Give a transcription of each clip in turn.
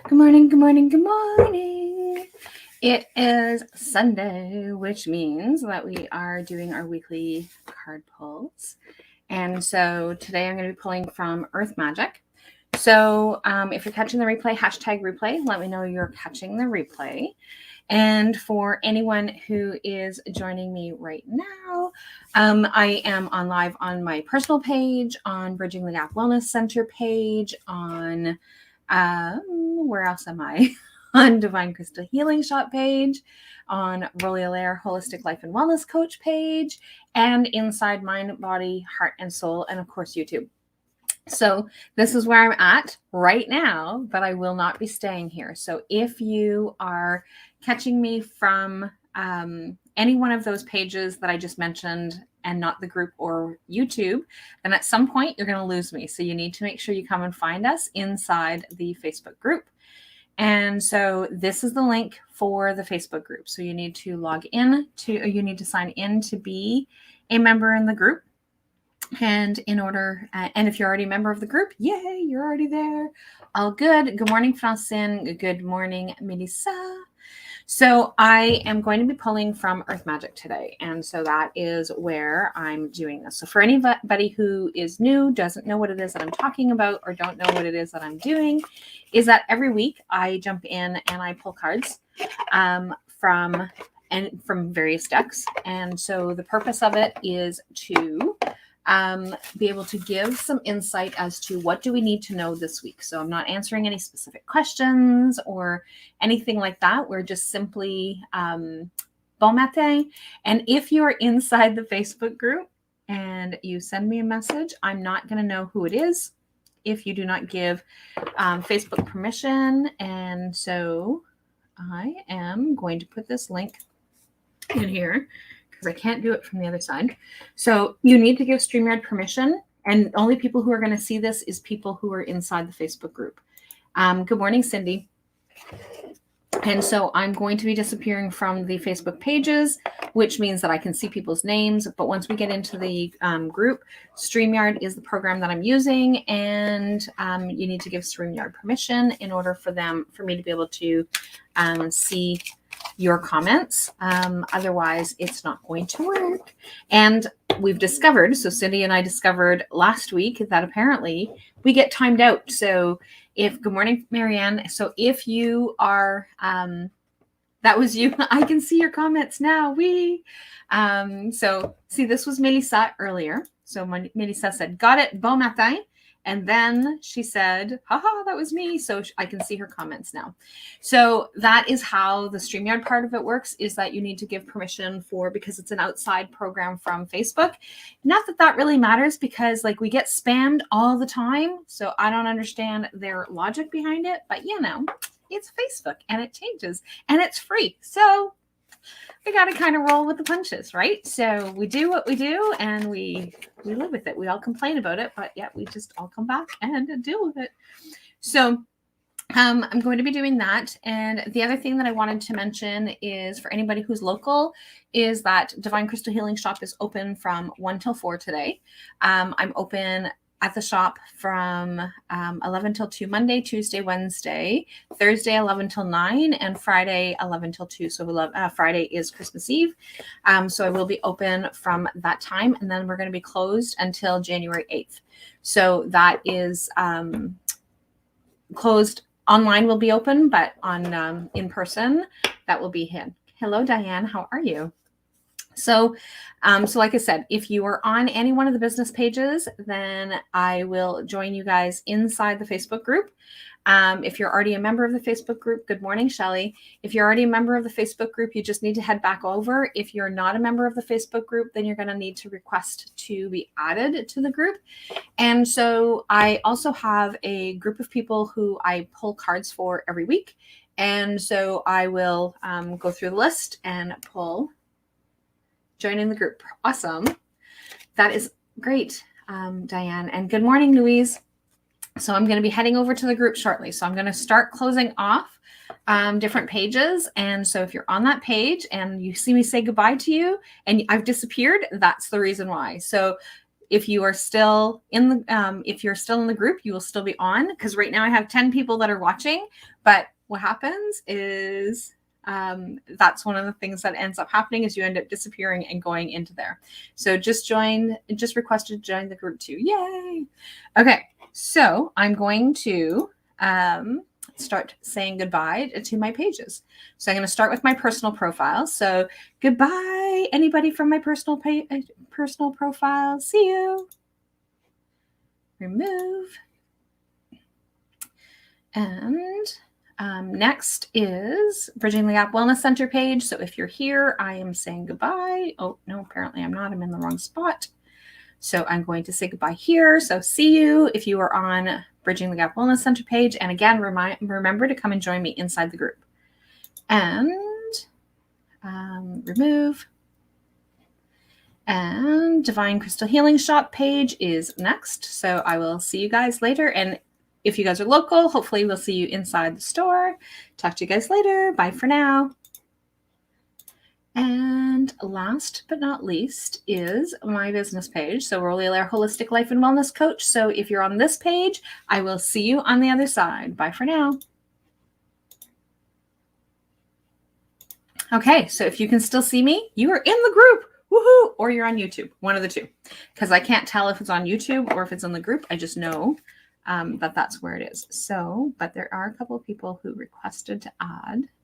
Good morning, good morning, good morning. It is Sunday, which means that we are doing our weekly card pulls. And so today I'm going to be pulling from Earth Magic. So if you're catching the replay, hashtag replay, let me know you're catching the replay. And for anyone who is joining me right now, I am on live on my personal page, on Bridging the Gap Wellness Center page, on where else am I? On Divine Crystal Healing Shop page, on Roly Alaire Holistic Life and Wellness Coach page, and inside Mind, Body, Heart, and Soul, and of course YouTube. So this is where I'm at right now, but I will not be staying here. So if you are catching me from any one of those pages that I just mentioned and not the group or YouTube, then at some point you're going to lose me. So you need to make sure you come and find us inside the Facebook group. And so this is the link for the Facebook group. So you need to log in to, or you need to sign in to be a member in the group. And in order, and if you're already a member of the group, yay, you're already there. All good. Good morning, Francine. Good morning, Melissa. So I am going to be pulling from Earth Magic today. And so that is where I'm doing this. So for anybody who is new, doesn't know what it is that I'm talking about, or don't know what it is that I'm doing, is that every week I jump in and I pull cards from various decks. And so the purpose of it is to be able to give some insight as to what do we need to know this week. So I'm not answering any specific questions or anything like that. We're just simply bon matin. And if you are inside the Facebook group and you send me a message, I'm not going to know who it is if you do not give Facebook permission. And so I am going to put this link in here, because I can't do it from the other side. So you need to give StreamYard permission, and only people who are going to see this is people who are inside the Facebook group. Good morning, Cindy. And so I'm going to be disappearing from the Facebook pages, which means that I can see people's names. But once we get into the group, StreamYard is the program that I'm using, and you need to give StreamYard permission in order for me to be able to see your comments. Otherwise, it's not going to work. And we've discovered, so Cindy and I discovered last week that apparently we get timed out. So good morning, Marianne. So if you are, that was you, I can see your comments now. So see, this was Melissa earlier. So Melissa said, got it, bon matin. And then she said, haha, that was me. So I can see her comments now. So that is how the StreamYard part of it works, is that you need to give permission because it's an outside program from Facebook. Not that that really matters, because like we get spammed all the time. So I don't understand their logic behind it, but it's Facebook and it changes and it's free. So we got to kind of roll with the punches, right? So we do what we do and we live with it. We all complain about it, but yeah, we just all come back and deal with it. So I'm going to be doing that. And the other thing that I wanted to mention is, for anybody who's local, is that Divine Crystal Healing Shop is open from 1 till 4 today. I'm open at the shop from 11 till 2, Monday, Tuesday, Wednesday, Thursday 11 till 9, and Friday 11 till 2. So Friday is Christmas Eve. So I will be open from that time, and then we're going to be closed until January 8th. So that is closed. Online will be open, but on in person, that will be hid. Hello, Diane. How are you? So like I said, if you are on any one of the business pages, then I will join you guys inside the Facebook group. If you're already a member of the Facebook group, good morning, Shelly. If you're already a member of the Facebook group, you just need to head back over. If you're not a member of the Facebook group, then you're going to need to request to be added to the group. And so I also have a group of people who I pull cards for every week. And so I will go through the list and pull. Join in the group. Awesome. That is great, Diane. And good morning, Louise. So I'm going to be heading over to the group shortly. So I'm going to start closing off different pages. And so if you're on that page and you see me say goodbye to you and I've disappeared, that's the reason why. So if you are still in the group, you will still be on, because right now I have 10 people that are watching. But what happens is that's one of the things that ends up happening is you end up disappearing and going into there. So just requested to join the group too. Yay. Okay. So I'm going to start saying goodbye to my pages. So I'm going to start with my personal profile. So goodbye, anybody from my personal profile. See you. Remove. And next is Bridging the Gap Wellness Center page. So if you're here, I am saying goodbye. Oh, no, apparently I'm not. I'm in the wrong spot. So I'm going to say goodbye here. So see you if you are on Bridging the Gap Wellness Center page. And again, remember to come and join me inside the group. And remove. And Divine Crystal Healing Shop page is next. So I will see you guys later. And if you guys are local, hopefully we'll see you inside the store. Talk to you guys later. Bye for now. And last but not least is my business page. So Roly Lair Holistic Life and Wellness Coach. So if you're on this page, I will see you on the other side. Bye for now. Okay, so if you can still see me, you are in the group. Woohoo! Or you're on YouTube, one of the two. Because I can't tell if it's on YouTube or if it's in the group. I just know that that's where it is. So, but there are a couple of people who requested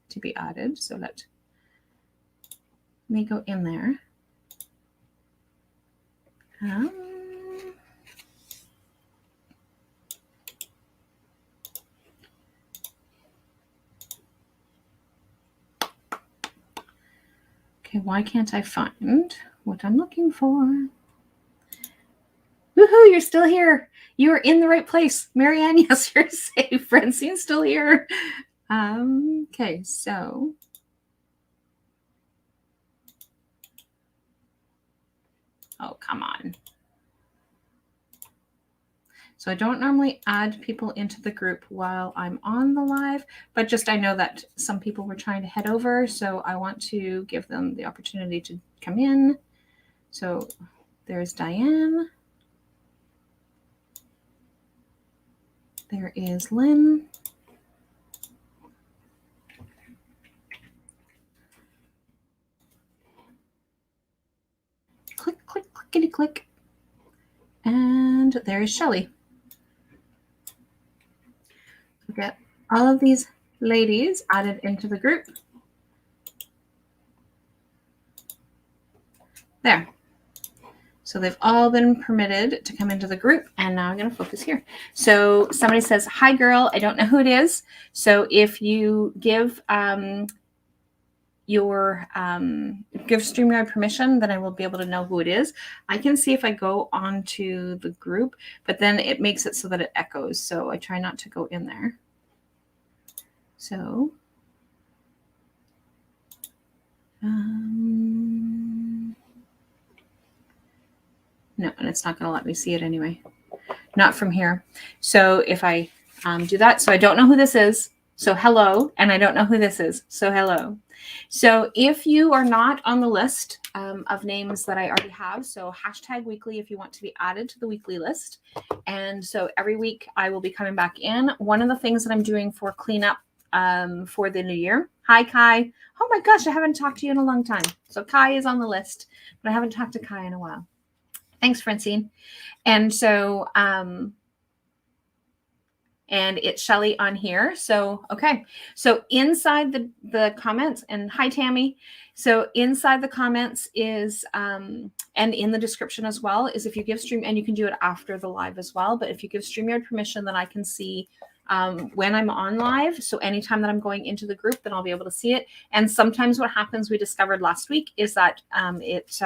to be added. So let me go in there. Okay, why can't I find what I'm looking for? Woohoo, you're still here. You are in the right place. Marianne, yes, you're safe. Francine's still here. Okay, so. Oh, come on. So I don't normally add people into the group while I'm on the live, but just I know that some people were trying to head over, so I want to give them the opportunity to come in. So there's Diane. There is Lynn. Click, click, clickety, click. And there is Shelly. Get all of these ladies added into the group. There. So they've all been permitted to come into the group, and now I'm going to focus here. So somebody says, hi girl, I don't know who it is. So if you give give StreamYard permission, then I will be able to know who it is. I can see if I go onto the group, but then it makes it so that it echoes. So I try not to go in there. So no, and it's not going to let me see it anyway. Not from here. So if I do that, so I don't know who this is. So hello, and I don't know who this is. So hello. So if you are not on the list of names that I already have, so #weekly if you want to be added to the weekly list. And so every week I will be coming back in. One of the things that I'm doing for cleanup for the new year. Hi, Kai. Oh my gosh, I haven't talked to you in a long time. So Kai is on the list, but I haven't talked to Kai in a while. Thanks, Francine. And so, and it's Shelly on here. So, okay. So inside the comments, and hi, Tammy. So inside the comments is, and in the description as well, is if you give Stream, and you can do it after the live as well, but if you give StreamYard permission, then I can see when I'm on live. So anytime that I'm going into the group, then I'll be able to see it. And sometimes what happens, we discovered last week, is that it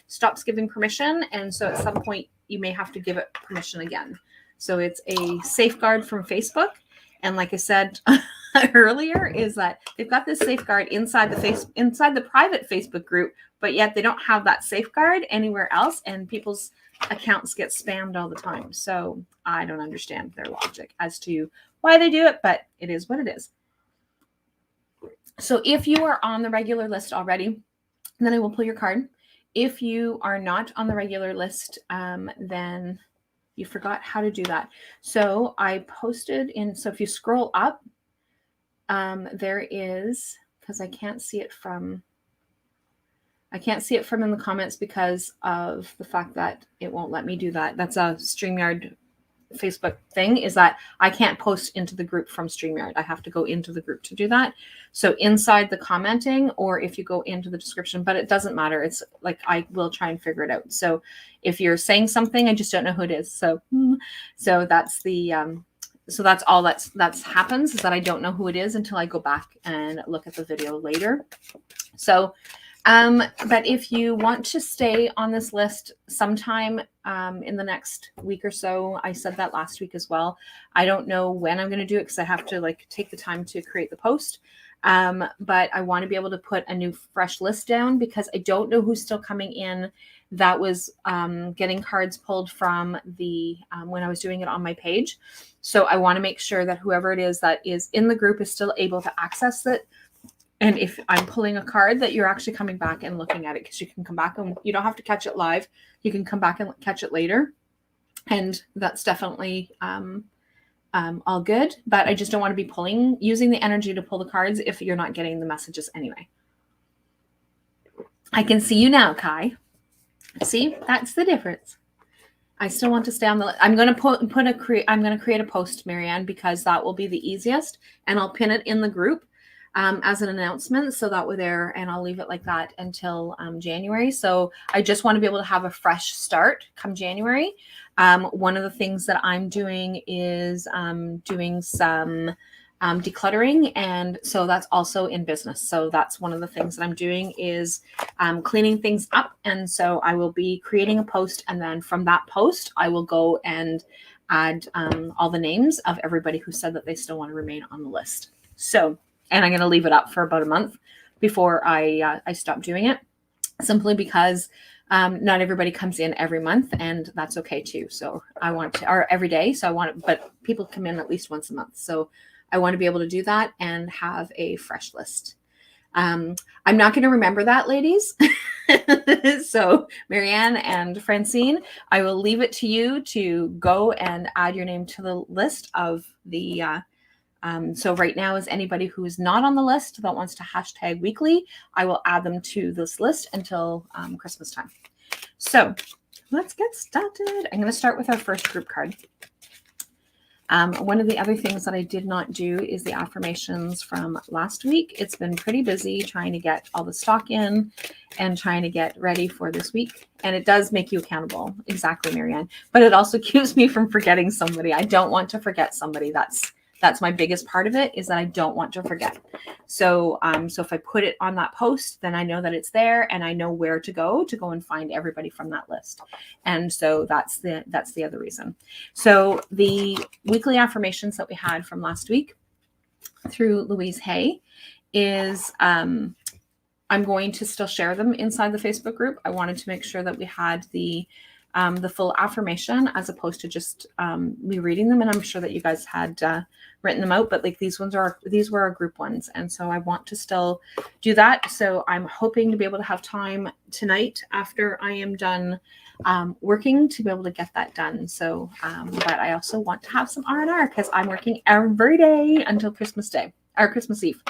stops giving permission. And so at some point you may have to give it permission again. So it's a safeguard from Facebook. And like I said earlier, is that they've got this safeguard inside the private Facebook group, but yet they don't have that safeguard anywhere else. And people's accounts get spammed all the time. So I don't understand their logic as to why they do it, but it is what it is. So if you are on the regular list already, then I will pull your card. if you are not on the regular list, then you forgot how to do that. So I posted in, so if you scroll up, there is, because I can't see it from in the comments because of the fact that it won't let me do that. That's a StreamYard Facebook thing, is that I can't post into the group from StreamYard. I have to go into the group to do that. So inside the commenting, or if you go into the description, but it doesn't matter. It's like, I will try and figure it out. So if you're saying something, I just don't know who it is. So that's the, so that's all that's happens, is that I don't know who it is until I go back and look at the video later. So but if you want to stay on this list sometime in the next week or so, I said that last week as well. I don't know when I'm going to do it because I have to like take the time to create the post. But I want to be able to put a new fresh list down because I don't know who's still coming in that was getting cards pulled from the when I was doing it on my page. So I want to make sure that whoever it is that is in the group is still able to access it. And if I'm pulling a card, that you're actually coming back and looking at it, because you can come back and you don't have to catch it live. You can come back and catch it later. And that's definitely all good. But I just don't want to be using the energy to pull the cards if you're not getting the messages anyway. I can see you now, Kai. See, that's the difference. I still want to stay on the list. I'm going to I'm going to create a post, Marianne, because that will be the easiest, and I'll pin it in the group as an announcement, so that we're there, and I'll leave it like that until January. So I just want to be able to have a fresh start come January. One of the things that I'm doing is doing some decluttering, and so that's also in business. So that's one of the things that I'm doing is cleaning things up, and so I will be creating a post, and then from that post I will go and add all the names of everybody who said that they still want to remain on the list. So, and I'm going to leave it up for about a month before I stop doing it, simply because not everybody comes in every month, and that's okay too. So I want to, or every day. So I want it, but people come in at least once a month. So I want to be able to do that and have a fresh list. I'm not going to remember that, ladies. So Marianne and Francine, I will leave it to you to go and add your name to the list of the, so right now is anybody who is not on the list that wants to hashtag weekly, I will add them to this list until Christmas time. So let's get started. I'm going to start with our first group card. One of the other things that I did not do is the affirmations from last week. It's been pretty busy trying to get all the stock in and trying to get ready for this week. And it does make you accountable. Exactly, Marianne. But it also keeps me from forgetting somebody. I don't want to forget somebody. That's my biggest part of it, is that I don't want to forget. So, so if I put it on that post, then I know that it's there and I know where to go and find everybody from that list. And so that's the other reason. So the weekly affirmations that we had from last week through Louise Hay is, I'm going to still share them inside the Facebook group. I wanted to make sure that we had the full affirmation as opposed to just me reading them. And I'm sure that you guys had written them out, but like these were our group ones. And so I want to still do that. So I'm hoping to be able to have time tonight after I am done working to be able to get that done. So, but I also want to have some R&R because I'm working every day until Christmas Day or Christmas Eve.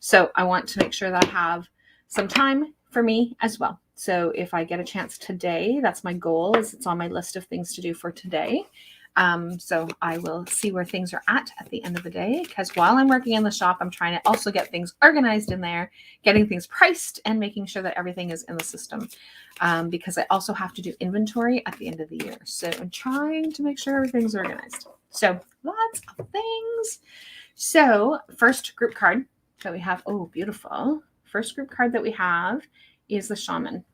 So I want to make sure that I have some time for me as well. So if I get a chance today, that's my goal, is it's on my list of things to do for today. So I will see where things are at the end of the day, because while I'm working in the shop, I'm trying to also get things organized in there, getting things priced and making sure that everything is in the system. Because I also have to do inventory at the end of the year. So I'm trying to make sure everything's organized. So lots of things. So first group card that we have, oh, beautiful. First group card that we have is the shaman.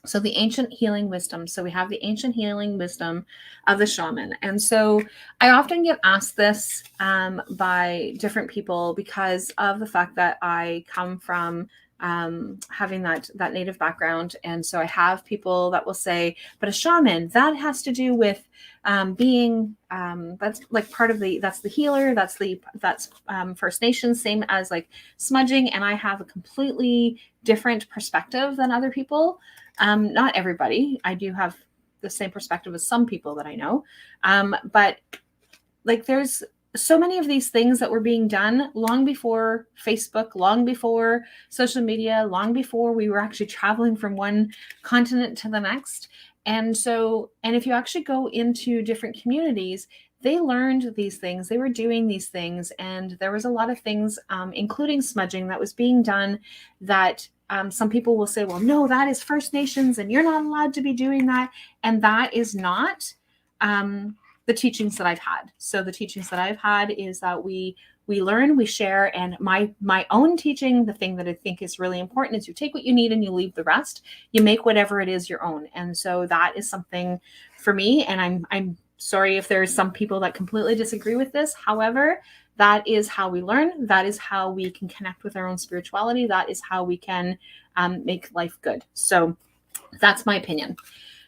So the ancient healing wisdom. So we have the ancient healing wisdom of the shaman. And so I often get asked this by different people because of the fact that I come from having that native background. And so I have people that will say, but a shaman, that has to do with being, that's like part of that's the healer, that's First Nations, same as like smudging. And I have a completely different perspective than other people. Not everybody. I do have the same perspective as some people that I know. But like there's so many of these things that were being done long before Facebook, long before social media, long before we were actually traveling from one continent to the next. And if you actually go into different communities, they learned these things, they were doing these things, and there was a lot of things, including smudging, that was being done that some people will say, well, no, that is First Nations and you're not allowed to be doing that. And that is not the teachings that I've had. So the teachings that I've had is that we learn, we share, and my own teaching, the thing that I think is really important is you take what you need and you leave the rest. You make whatever it is your own. And so that is something for me. And I'm sorry if there's some people that completely disagree with this. However, that is how we learn. That is how we can connect with our own spirituality. That is how we can make life good. So that's my opinion.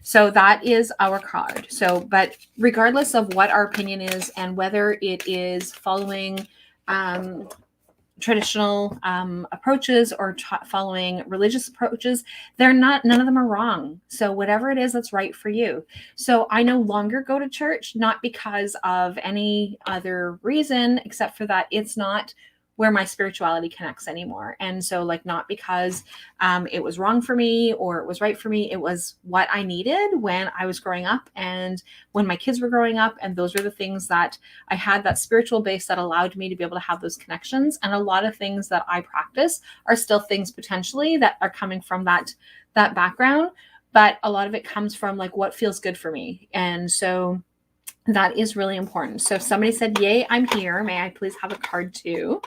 So that is our card. So, but regardless of what our opinion is and whether it is following traditional approaches or following religious approaches, none of them are wrong. So whatever it is that's right for you. So I no longer go to church, not because of any other reason, except for that it's not where my spirituality connects anymore. And so like, not because it was wrong for me or it was right for me. It was what I needed when I was growing up and when my kids were growing up. And those were the things that I had, that spiritual base that allowed me to be able to have those connections. And a lot of things that I practice are still things potentially that are coming from that background. But a lot of it comes from like what feels good for me. And so that is really important. So if somebody said, yay, I'm here, may I please have a card too?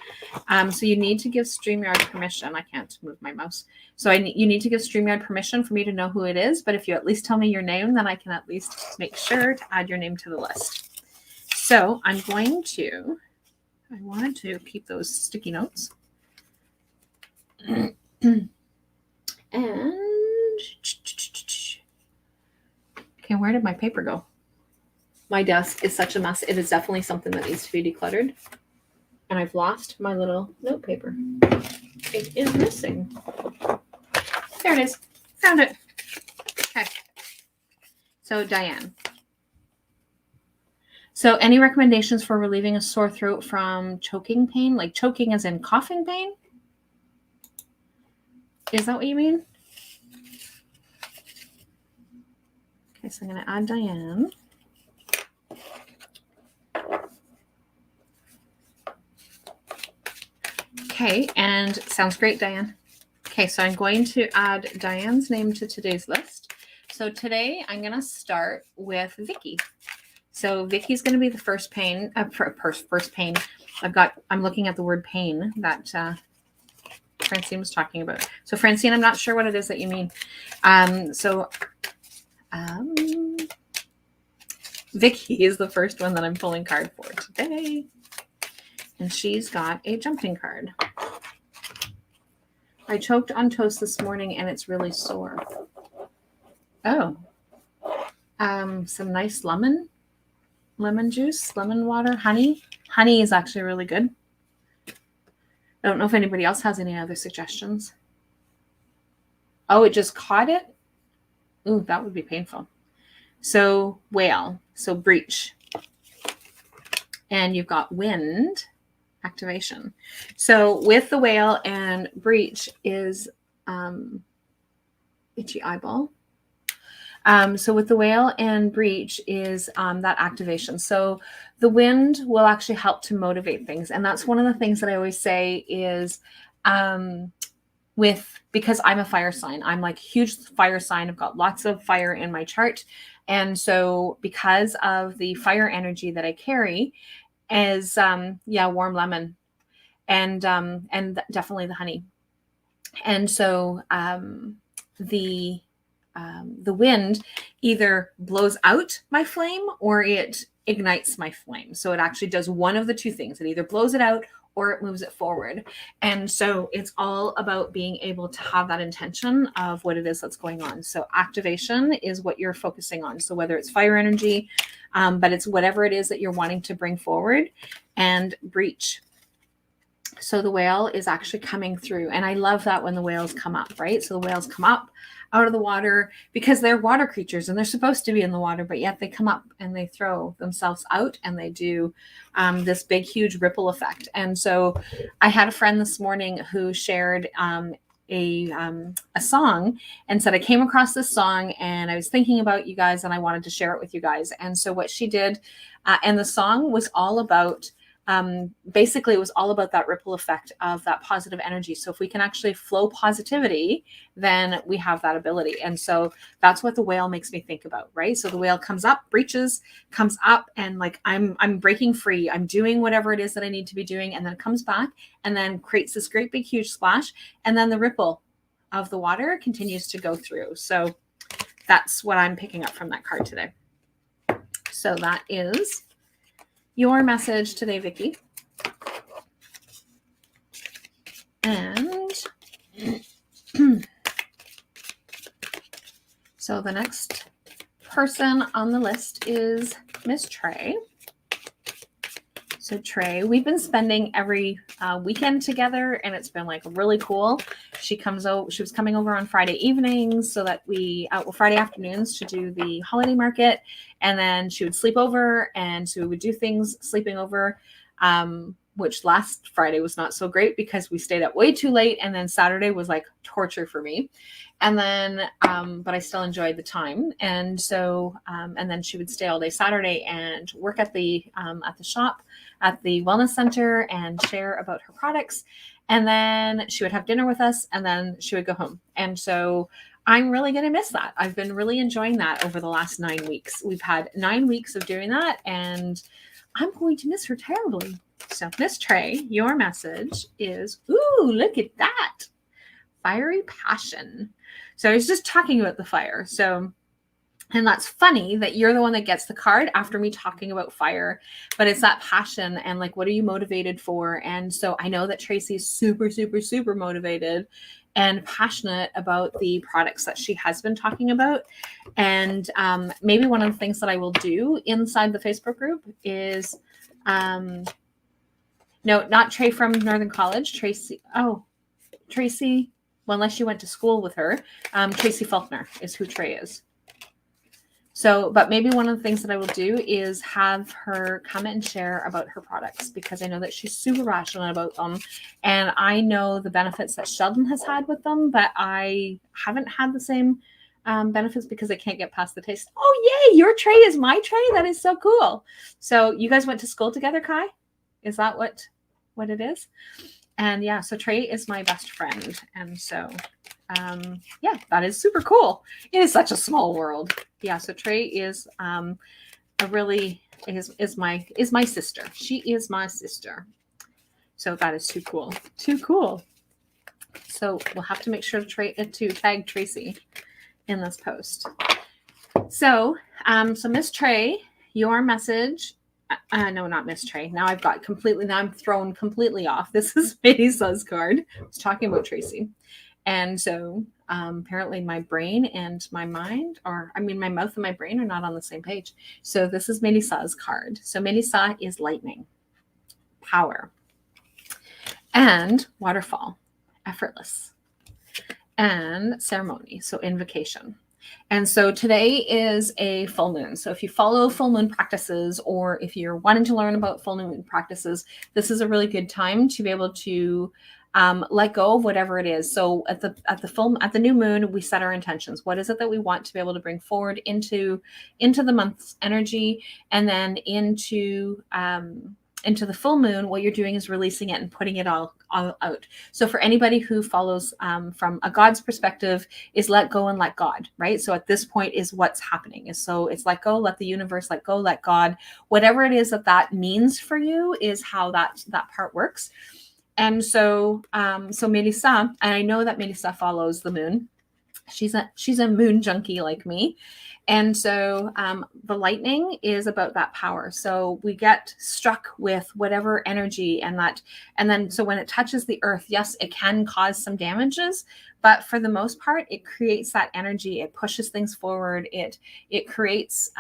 So you need to give StreamYard permission. I can't move my mouse. So you need to give StreamYard permission for me to know who it is. But if you at least tell me your name, then I can at least make sure to add your name to the list. So I wanted to keep those sticky notes. And okay, where did my paper go? My desk is such a mess. It is definitely something that needs to be decluttered. And I've lost my little note paper. It is missing. There it is. Found it. Okay. So Diane. So any recommendations for relieving a sore throat from choking pain? Like choking as in coughing pain? Is that what you mean? Okay, so I'm going to add Diane. Okay, and sounds great, Diane. Okay, so I'm going to add Diane's name to today's list. So today I'm going to start with Vicky. So Vicky's going to be the first pain. First pain. I'm looking at the word pain that Francine was talking about. So Francine, I'm not sure what it is that you mean. Vicky is the first one that I'm pulling card for today. And she's got a jumping card. I choked on toast this morning and it's really sore. Oh. Some nice lemon juice, lemon water, honey. Honey is actually really good. I don't know if anybody else has any other suggestions. Oh, it just caught it? Ooh, that would be painful. So whale, so breach. And you've got wind. Activation. So with the whale and breach is itchy eyeball. So with the whale and breach is that activation. So the wind will actually help to motivate things. And that's one of the things that I always say is because I'm a fire sign, I'm like huge fire sign. I've got lots of fire in my chart. And so because of the fire energy that I carry, is warm lemon and definitely the honey. And so the wind either blows out my flame or it ignites my flame. So it actually does one of the two things. It either blows it out or it moves it forward. And so it's all about being able to have that intention of what it is that's going on. So activation is what you're focusing on. So whether it's fire energy, but it's whatever it is that you're wanting to bring forward. And breach. So the whale is actually coming through. And I love that when the whales come up, right? So the whales come up out of the water because they're water creatures and they're supposed to be in the water, but yet they come up and they throw themselves out and they do this big, huge ripple effect. And so I had a friend this morning who shared a song and said, I came across this song and I was thinking about you guys and I wanted to share it with you guys. And so what she did, and the song was all about basically it was all about that ripple effect of that positive energy. So if we can actually flow positivity, then we have that ability. And so that's what the whale makes me think about, right? So the whale comes up, breaches, comes up, and like I'm breaking free. I'm doing whatever it is that I need to be doing, and then it comes back and then creates this great big huge splash, and then the ripple of the water continues to go through. So that's what I'm picking up from that card today. So that is your message today, Vicki. And so the next person on the list is Miss Trey. So Trey, we've been spending every weekend together, and it's been like really cool. She was coming over on Friday evenings so that Friday afternoons to do the holiday market, and then she would sleep over, and so we would do things sleeping over, which last Friday was not so great because we stayed up way too late, and then Saturday was like torture for me. And then, but I still enjoyed the time. And so, and then she would stay all day Saturday and work at the shop, at the wellness center, and share about her products. And then she would have dinner with us, and then she would go home. And so I'm really going to miss that. I've been really enjoying that over the last 9 weeks. We've had 9 weeks of doing that, and I'm going to miss her terribly. So Miss Trey, your message is, ooh, look at that. Fiery passion. So I was just talking about the fire. So, and that's funny that you're the one that gets the card after me talking about fire, but it's that passion and like, what are you motivated for? And so I know that Tracy's super, super, super motivated and passionate about the products that she has been talking about. And maybe one of the things that I will do inside the Facebook group is, no, not Trey from Northern College, Tracy. Oh, Tracy. Well, unless you went to school with her, Tracy Faulkner is who Trey is. So, but maybe one of the things that I will do is have her come and share about her products, because I know that she's super passionate about them. And I know the benefits that Sheldon has had with them, but I haven't had the same benefits because I can't get past the taste. Oh, yay, your Trey is my Trey. That is so cool. So you guys went to school together, Kai? Is that what it is? And yeah, so Trey is my best friend. And so, yeah, that is super cool. It is such a small world. Yeah, so Trey is is my sister. She is my sister. So that is too cool. Too cool. So we'll have to make sure to tag Tracy in this post. So, so Miss Trey, your message. No, not Miss Trey. Now I'm thrown completely off. This is Melissa's card. I was talking about Tracy. And so apparently my brain and my mind my mouth and my brain are not on the same page. So this is Melissa's card. So Melissa is lightning, power, and waterfall, effortless, and ceremony. So invocation. And so today is a full moon. So if you follow full moon practices, or if you're wanting to learn about full moon practices, this is a really good time to be able to let go of whatever it is. So at the new moon, we set our intentions. What is it that we want to be able to bring forward into the month's energy, and then into the full moon? What you're doing is releasing it and putting it all out. So for anybody who follows from a God's perspective, is let go and let God, right? So at this point is what's happening. So it's let go, let the universe, let go, let God. Whatever it is that means for you is how that part works. And so so Melissa, and I know that Melissa follows the moon. She's a moon junkie like me. And so the lightning is about that power. So we get struck with whatever energy and then so when it touches the earth, yes, it can cause some damages, but for the most part, it creates that energy. It pushes things forward. It creates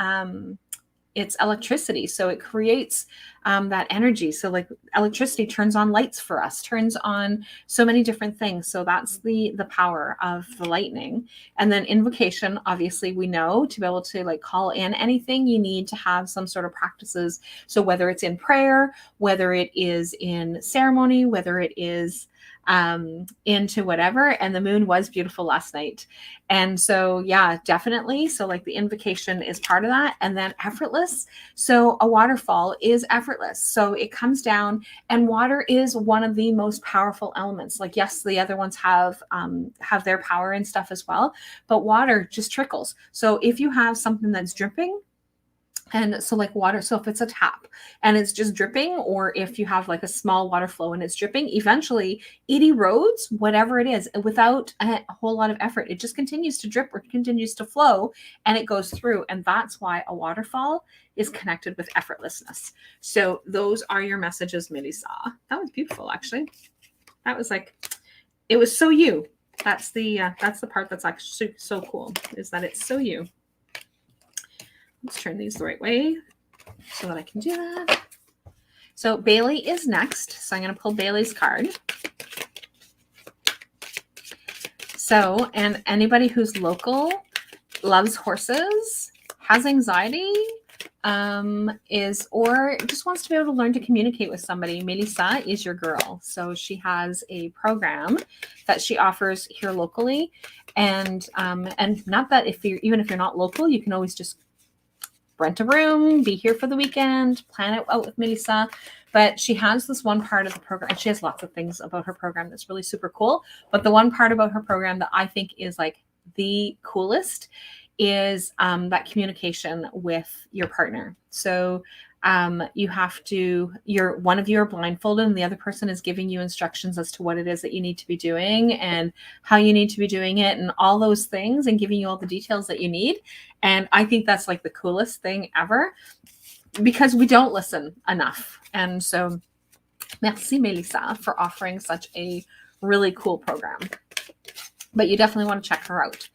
it's electricity. So it creates that energy. So like electricity turns on lights for us, turns on so many different things. So that's the power of the lightning. And then invocation, obviously we know to be able to like call in anything, you need to have some sort of practices. So whether it's in prayer, whether it is in ceremony, whether it is into whatever. And the moon was beautiful last night. And so, yeah, definitely. So like the invocation is part of that. And then effortless. So a waterfall is effortless. So it comes down, and water is one of the most powerful elements. Like, yes, the other ones have their power and stuff as well, but water just trickles. So if you have something that's dripping, and so like water, so if it's a tap and it's just dripping, or if you have like a small water flow and it's dripping, eventually it erodes whatever it is without a whole lot of effort. It just continues to drip or continues to flow, and it goes through. And that's why a waterfall is connected with effortlessness. So those are your messages, Melissa. That was beautiful, actually. That was like, it was so you. That's the part that's actually so cool, is that it's so you. Let's turn these the right way so that I can do that. So Bailey is next. So I'm going to pull Bailey's card. So, and anybody who's local, loves horses, has anxiety, or just wants to be able to learn to communicate with somebody, Melissa is your girl. So she has a program that she offers here locally. And not that even if you're not local, you can always just rent a room, be here for the weekend, plan it out with Melissa. But she has this one part of the program, and she has lots of things about her program that's really super cool. But the one part about her program that I think is like the coolest is that communication with your partner. So you have to, one of you are blindfolded and the other person is giving you instructions as to what it is that you need to be doing and how you need to be doing it and all those things, and giving you all the details that you need. And I think that's like the coolest thing ever, because we don't listen enough. And so merci, Melissa, for offering such a really cool program. But you definitely want to check her out.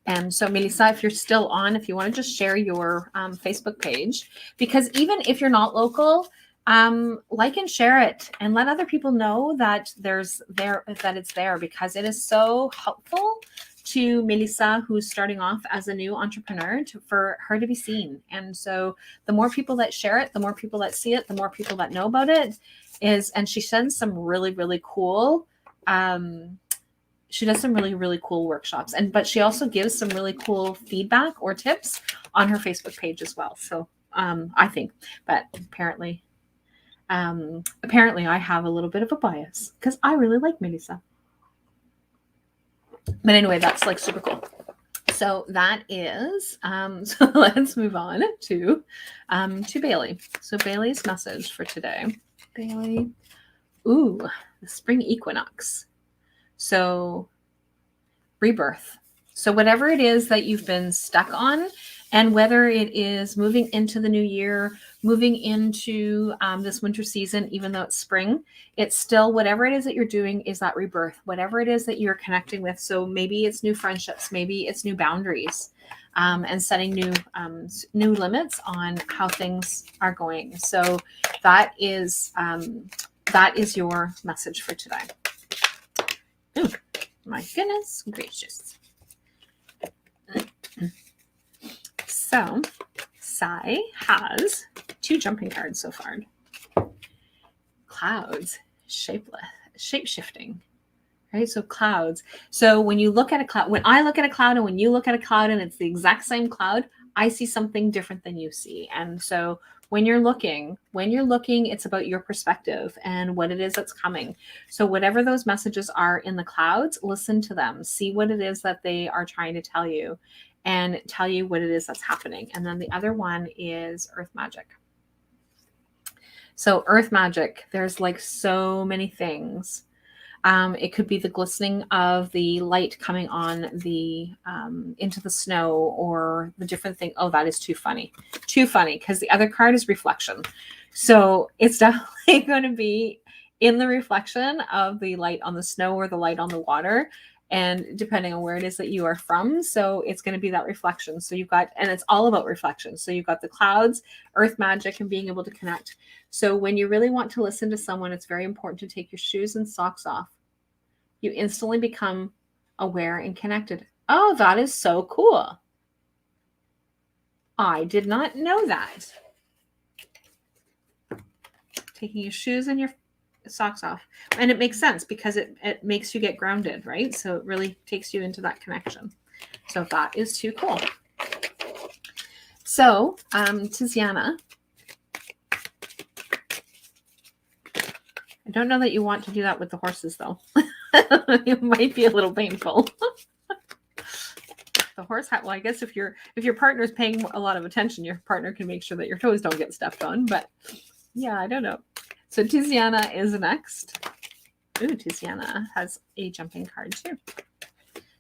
And so, Melissa, if you're still on, if you want to just share your Facebook page, because even if you're not local, like and share it and let other people know that that it's there, because it is so helpful to Melissa, who's starting off as a new entrepreneur, for her to be seen. And so the more people that share it, the more people that see it, the more people that know about it and she sends some really, really cool, she does some really, really cool workshops, but she also gives some really cool feedback or tips on her Facebook page as well. So I think, but apparently I have a little bit of a bias because I really like Melissa. But anyway, that's like super cool. So that is, so let's move on to Bailey. So Bailey's message for today. Bailey, the spring equinox. So rebirth. So whatever it is that you've been stuck on, and whether it is moving into the new year, moving into this winter season, even though it's spring, it's still whatever it is that you're doing is that rebirth, whatever it is that you're connecting with. So maybe it's new friendships, maybe it's new boundaries, and setting new limits on how things are going. So that is your message for today. Ooh, my goodness gracious. So, Sai has 2 jumping cards so far. Clouds, shapeless, shape-shifting. Right? So clouds. So when you look at a cloud, when I look at a cloud and when you look at a cloud and it's the exact same cloud, I see something different than you see. And so when you're looking, it's about your perspective and what it is that's coming. So whatever those messages are in the clouds, listen to them, see what it is that they are trying to tell you, and tell you what it is that's happening. And then the other one is earth magic. So earth magic, there's like so many things. It could be the glistening of the light coming on the into the snow, or the different thing. Oh, that is too funny, because the other card is reflection. So it's definitely going to be in the reflection of the light on the snow or the light on the water. and depending on where it is that you are from. So it's going to be that reflection. So you've got, and it's all about reflection. So you've got the clouds, earth magic, and being able to connect. So when you really want to listen to someone, it's very important to take your shoes and socks off. You instantly become aware and connected. Oh, that is so cool. I did not know that. Taking your shoes and your socks off. And it makes sense because it makes you get grounded, right? So it really takes you into that connection. So that is too cool. So Tiziana, I don't know that you want to do that with the horses though. It might be a little painful. The horse hat, well, I guess if your partner is paying a lot of attention, your partner can make sure that your toes don't get stepped on. But yeah, I don't know. So Tiziana is next. Ooh, Tiziana has a jumping card too.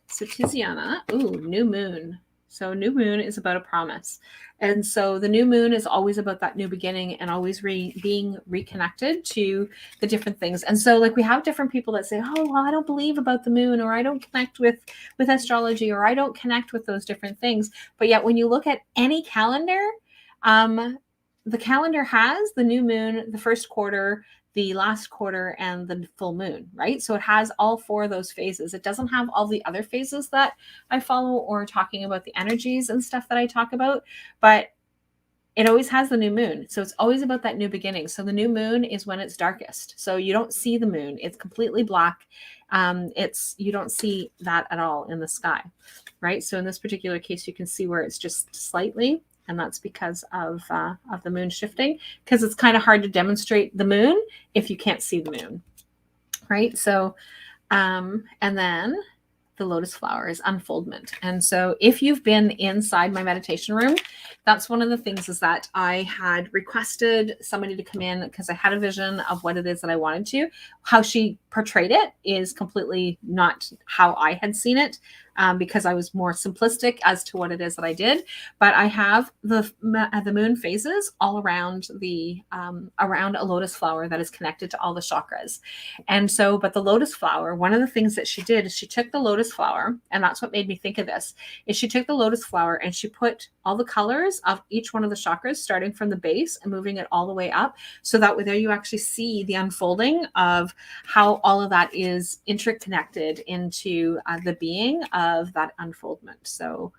So Tiziana, ooh, new moon. So new moon is about a promise. And so the new moon is always about that new beginning and always being reconnected to the different things. And so like we have different people that say, oh, well, I don't believe about the moon, or I don't connect with astrology, or I don't connect with those different things. But yet when you look at any calendar, the calendar has the new moon, the first quarter, the last quarter, and the full moon, right? So it has all four of those phases. It doesn't have all the other phases that I follow or talking about the energies and stuff that I talk about, but it always has the new moon. So it's always about that new beginning. So the new moon is when it's darkest. So you don't see the moon. It's completely black. You don't see that at all in the sky, right? So in this particular case, you can see where it's just slightly. And that's because of the moon shifting, because it's kind of hard to demonstrate the moon if you can't see the moon, right? So, and then the lotus flower is unfoldment. And so if you've been inside my meditation room, that's one of the things is that I had requested somebody to come in because I had a vision of what it is that I wanted to. How she portrayed it is completely not how I had seen it, because I was more simplistic as to what it is that I did. But I have the moon phases all around around a lotus flower that is connected to all the chakras. And so, but the lotus flower, one of the things that she did is she took the lotus flower, and that's what made me think of this, is she took the lotus flower and she put all the colors of each one of the chakras, starting from the base and moving it all the way up. So that way there you actually see the unfolding of how all of that is interconnected into the being of that unfoldment. So,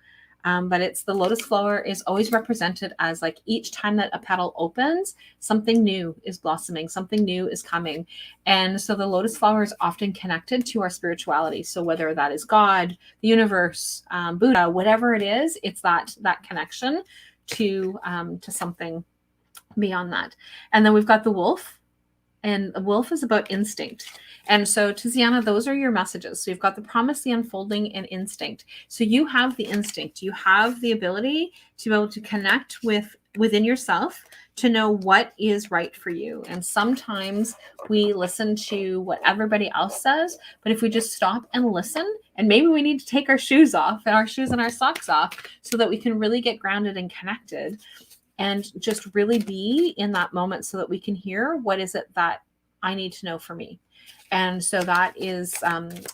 but it's the lotus flower is always represented as like each time that a petal opens, something new is blossoming, something new is coming. And so the lotus flower is often connected to our spirituality. So whether that is God, the universe, Buddha, whatever it is, it's that connection to something beyond that. And then we've got the wolf. And the wolf is about instinct. And so, Tiziana, those are your messages. So you've got the promise, the unfolding, and instinct. So you have the instinct. You have the ability to be able to connect within yourself to know what is right for you. And sometimes we listen to what everybody else says, but if we just stop and listen, and maybe we need to take our shoes off, and our shoes and our socks off, so that we can really get grounded and connected and just really be in that moment so that we can hear what is it that I need to know for me. And so that is,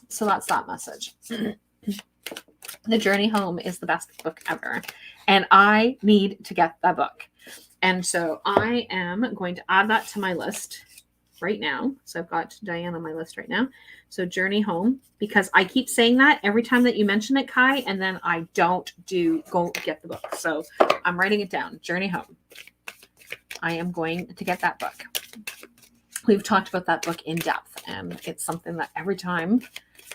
so that's that message. The Journey Home is the best book ever. And I need to get that book. And so I am going to add that to my list right now. So I've got Diane on my list right now. So Journey Home, because I keep saying that every time that you mention it, Kai, and then I don't go get the book. So I'm writing it down. Journey Home. I am going to get that book. We've talked about that book in depth, and it's something that every time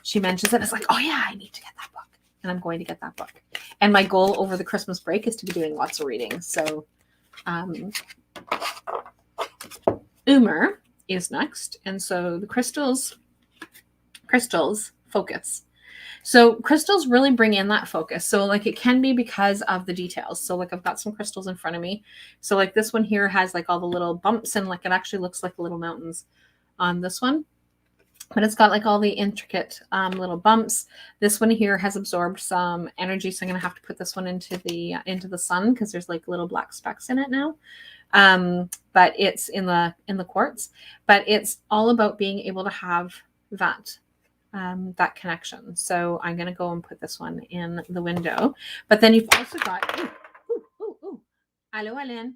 she mentions it, it's like, oh yeah, I need to get that book. And I'm going to get that book. And my goal over the Christmas break is to be doing lots of reading. So Umer is next. And so the crystals focus. So crystals really bring in that focus. So like it can be because of the details. So like I've got some crystals in front of me. So like this one here has like all the little bumps, and like it actually looks like little mountains on this one. But it's got like all the intricate little bumps. This one here has absorbed some energy. So I'm going to have to put this one into the sun because there's like little black specks in it now. But it's in the quartz. But it's all about being able to have that that connection. So I'm going to go and put this one in the window. But then you've also got, Allô, Alain.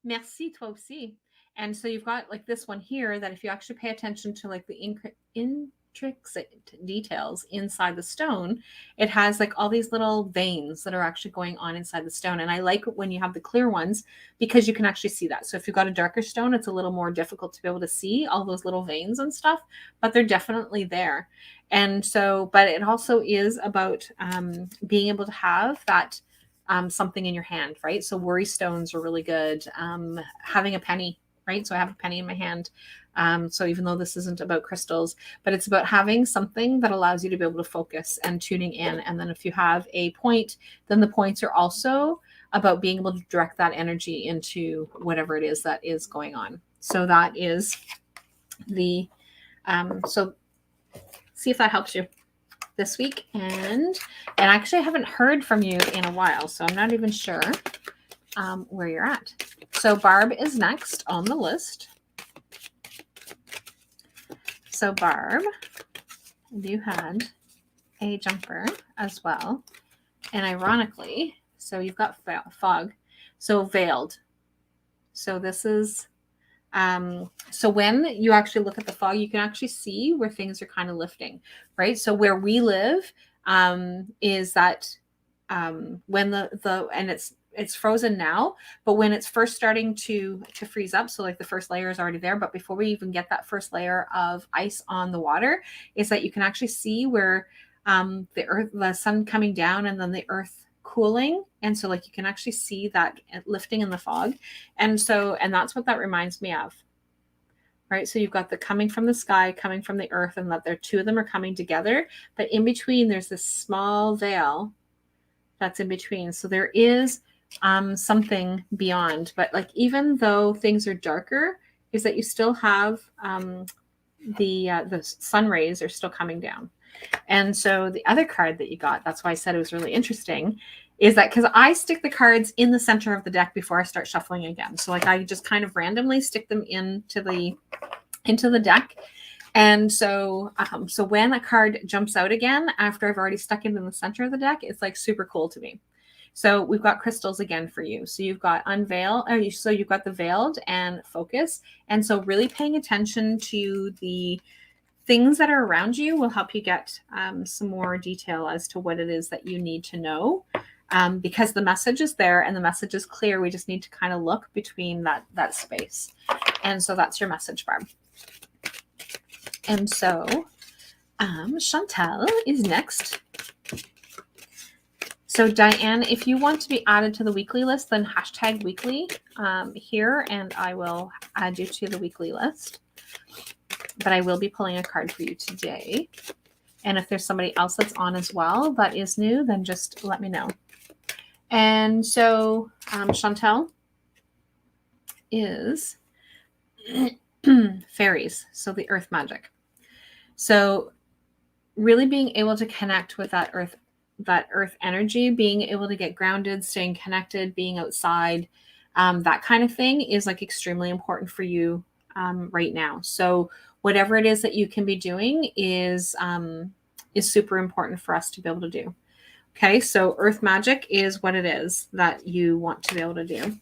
Merci, toi aussi. And so you've got like this one here that if you actually pay attention to like the intricate details inside the stone, it has like all these little veins that are actually going on inside the stone. And I like when you have the clear ones because you can actually see that. So if you've got a darker stone, it's a little more difficult to be able to see all those little veins and stuff, but they're definitely there. And so, but it also is about being able to have that something in your hand, right? So worry stones are really good. Having a penny, right? So I have a penny in my hand. So even though this isn't about crystals, but it's about having something that allows you to be able to focus and tuning in. And then if you have a point, then the points are also about being able to direct that energy into whatever it is that is going on. So that is the, so see if that helps you this week. And actually I haven't heard from you in a while, so I'm not even sure where you're at. So Barb is next on the list. So Barb, you had a jumper as well. And ironically, so you've got fog, so veiled. So this is, so when you actually look at the fog, you can actually see where things are kind of lifting, right? So where we live is that when and it's frozen now, but when it's first starting to freeze up, so like the first layer is already there, but before we even get that first layer of ice on the water, is that you can actually see where the sun coming down and then the earth cooling. And so like you can actually see that lifting in the fog. And that's what that reminds me of. Right. So you've got the coming from the sky, coming from the earth, and that two of them are coming together. But in between, there's this small veil that's in between. So there is something beyond. But like even though things are darker, is that you still have the sun rays are still coming down. And so the other card that you got, that's why I said it was really interesting, is that because I stick the cards in the center of the deck before I start shuffling again. So like I just kind of randomly stick them into the deck. And so so when a card jumps out again after I've already stuck it in the center of the deck, it's like super cool to me. So we've got crystals again for you. So you've got unveil, so you've got the veiled and focus. And so really paying attention to the things that are around you will help you get some more detail as to what it is that you need to know, because the message is there and the message is clear. We just need to kind of look between that space. And so that's your message, Barb. And so Chantel is next. So Diane, if you want to be added to the weekly list, then hashtag weekly here, and I will add you to the weekly list. But I will be pulling a card for you today. And if there's somebody else that's on as well that is new, then just let me know. And so Chantel is fairies, so the earth magic. So really being able to connect with that earth energy, being able to get grounded, staying connected, being outside, that kind of thing is like extremely important for you right now. So whatever it is that you can be doing is super important for us to be able to do. Okay, so earth magic is what it is that you want to be able to do.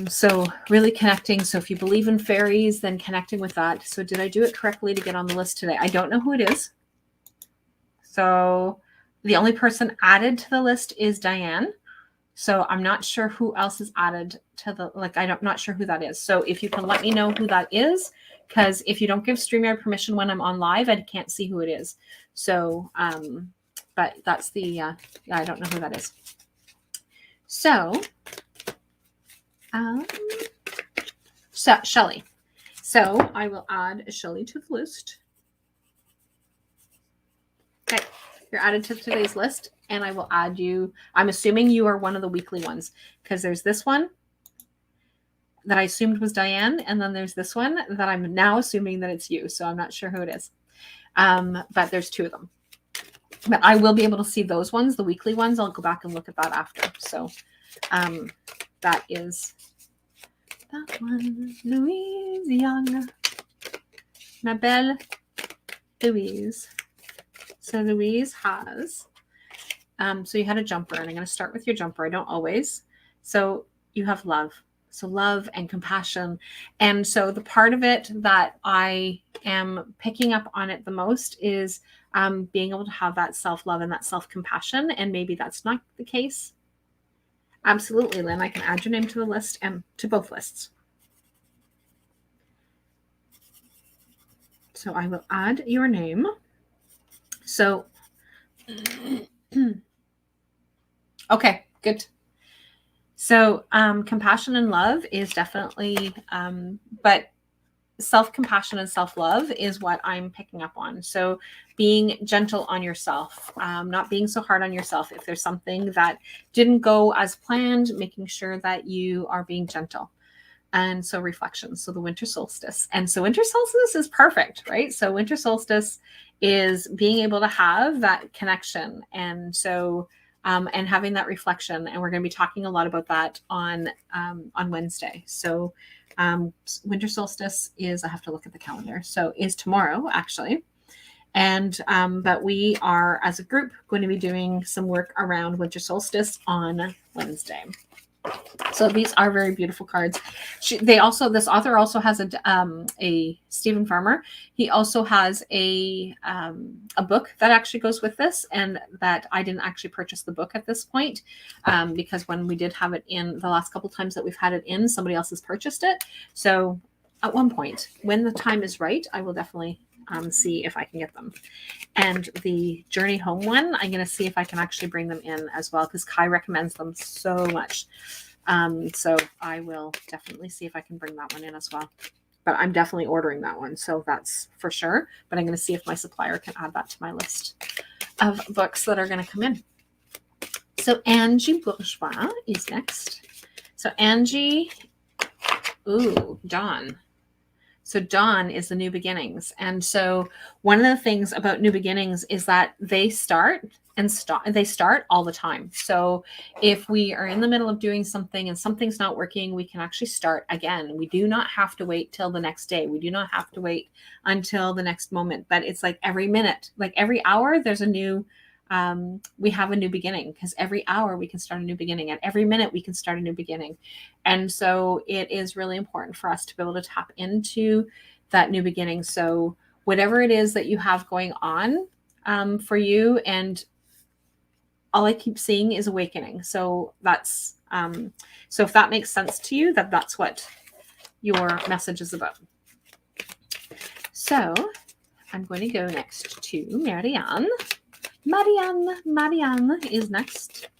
So really connecting. So if you believe in fairies, then connecting with that. So did I do it correctly to get on the list today? I don't know who it is. So the only person added to the list is Diane. So I'm not sure who else is added to the, like, I'm not sure who that is. So if you can let me know who that is, because if you don't give StreamYard permission when I'm on live, I can't see who it is. So, but that's the, yeah, I don't know who that is. So, Shelly. So I will add Shelly to the list. Okay, you're added to today's list, and I will add you. I'm assuming you are one of the weekly ones, because there's this one that I assumed was Diane, and then there's this one that I'm now assuming that it's you. So I'm not sure who it is, but there's two of them. But I will be able to see those ones, the weekly ones. I'll go back and look at that after. So that is that one. Louise Young, ma belle. Louise. So Louise has, so you had a jumper, and I'm going to start with your jumper. I don't always. So you have love. So love and compassion. And so the part of it that I am picking up on it the most is being able to have that self-love and that self-compassion. And maybe that's not the case. Absolutely, Lynn. I can add your name to the list and to both lists. So I will add your name. So, okay, good. So compassion and love is definitely, but self-compassion and self-love is what I'm picking up on. So being gentle on yourself, not being so hard on yourself. If there's something that didn't go as planned, making sure that you are being gentle. And so reflection. So the winter solstice. And so winter solstice is perfect, right? So winter solstice is being able to have that connection. And so and having that reflection. And we're going to be talking a lot about that on Wednesday. So winter solstice is, I have to look at the calendar. So is tomorrow actually. And but we are as a group going to be doing some work around winter solstice on Wednesday. So these are very beautiful cards. This author also has a Stephen Farmer. He also has a book that actually goes with this, and that I didn't actually purchase the book at this point because when we did have it in the last couple times that we've had it in, somebody else has purchased it. So at one point, when the time is right, I will definitely see if I can get them. And the Journey Home one, I'm going to see if I can actually bring them in as well, because Kai recommends them so much. So I will definitely see if I can bring that one in as well. But I'm definitely ordering that one, so that's for sure. But I'm going to see if my supplier can add that to my list of books that are going to come in. So Angie Bourgeois is next. So Angie, Dawn. So dawn is the new beginnings. And so one of the things about new beginnings is that they start and stop. They start all the time. So if we are in the middle of doing something and something's not working, we can actually start again. We do not have to wait till the next day. We do not have to wait until the next moment. But it's like every minute, like every hour, there's a new we have a new beginning, because every hour we can start a new beginning, and every minute we can start a new beginning. And so it is really important for us to be able to tap into that new beginning. So whatever it is that you have going on for you, and all I keep seeing is awakening. So that's so if that makes sense to you, that's what your message is about. So I'm going to go next to Marianne. Marianne is next.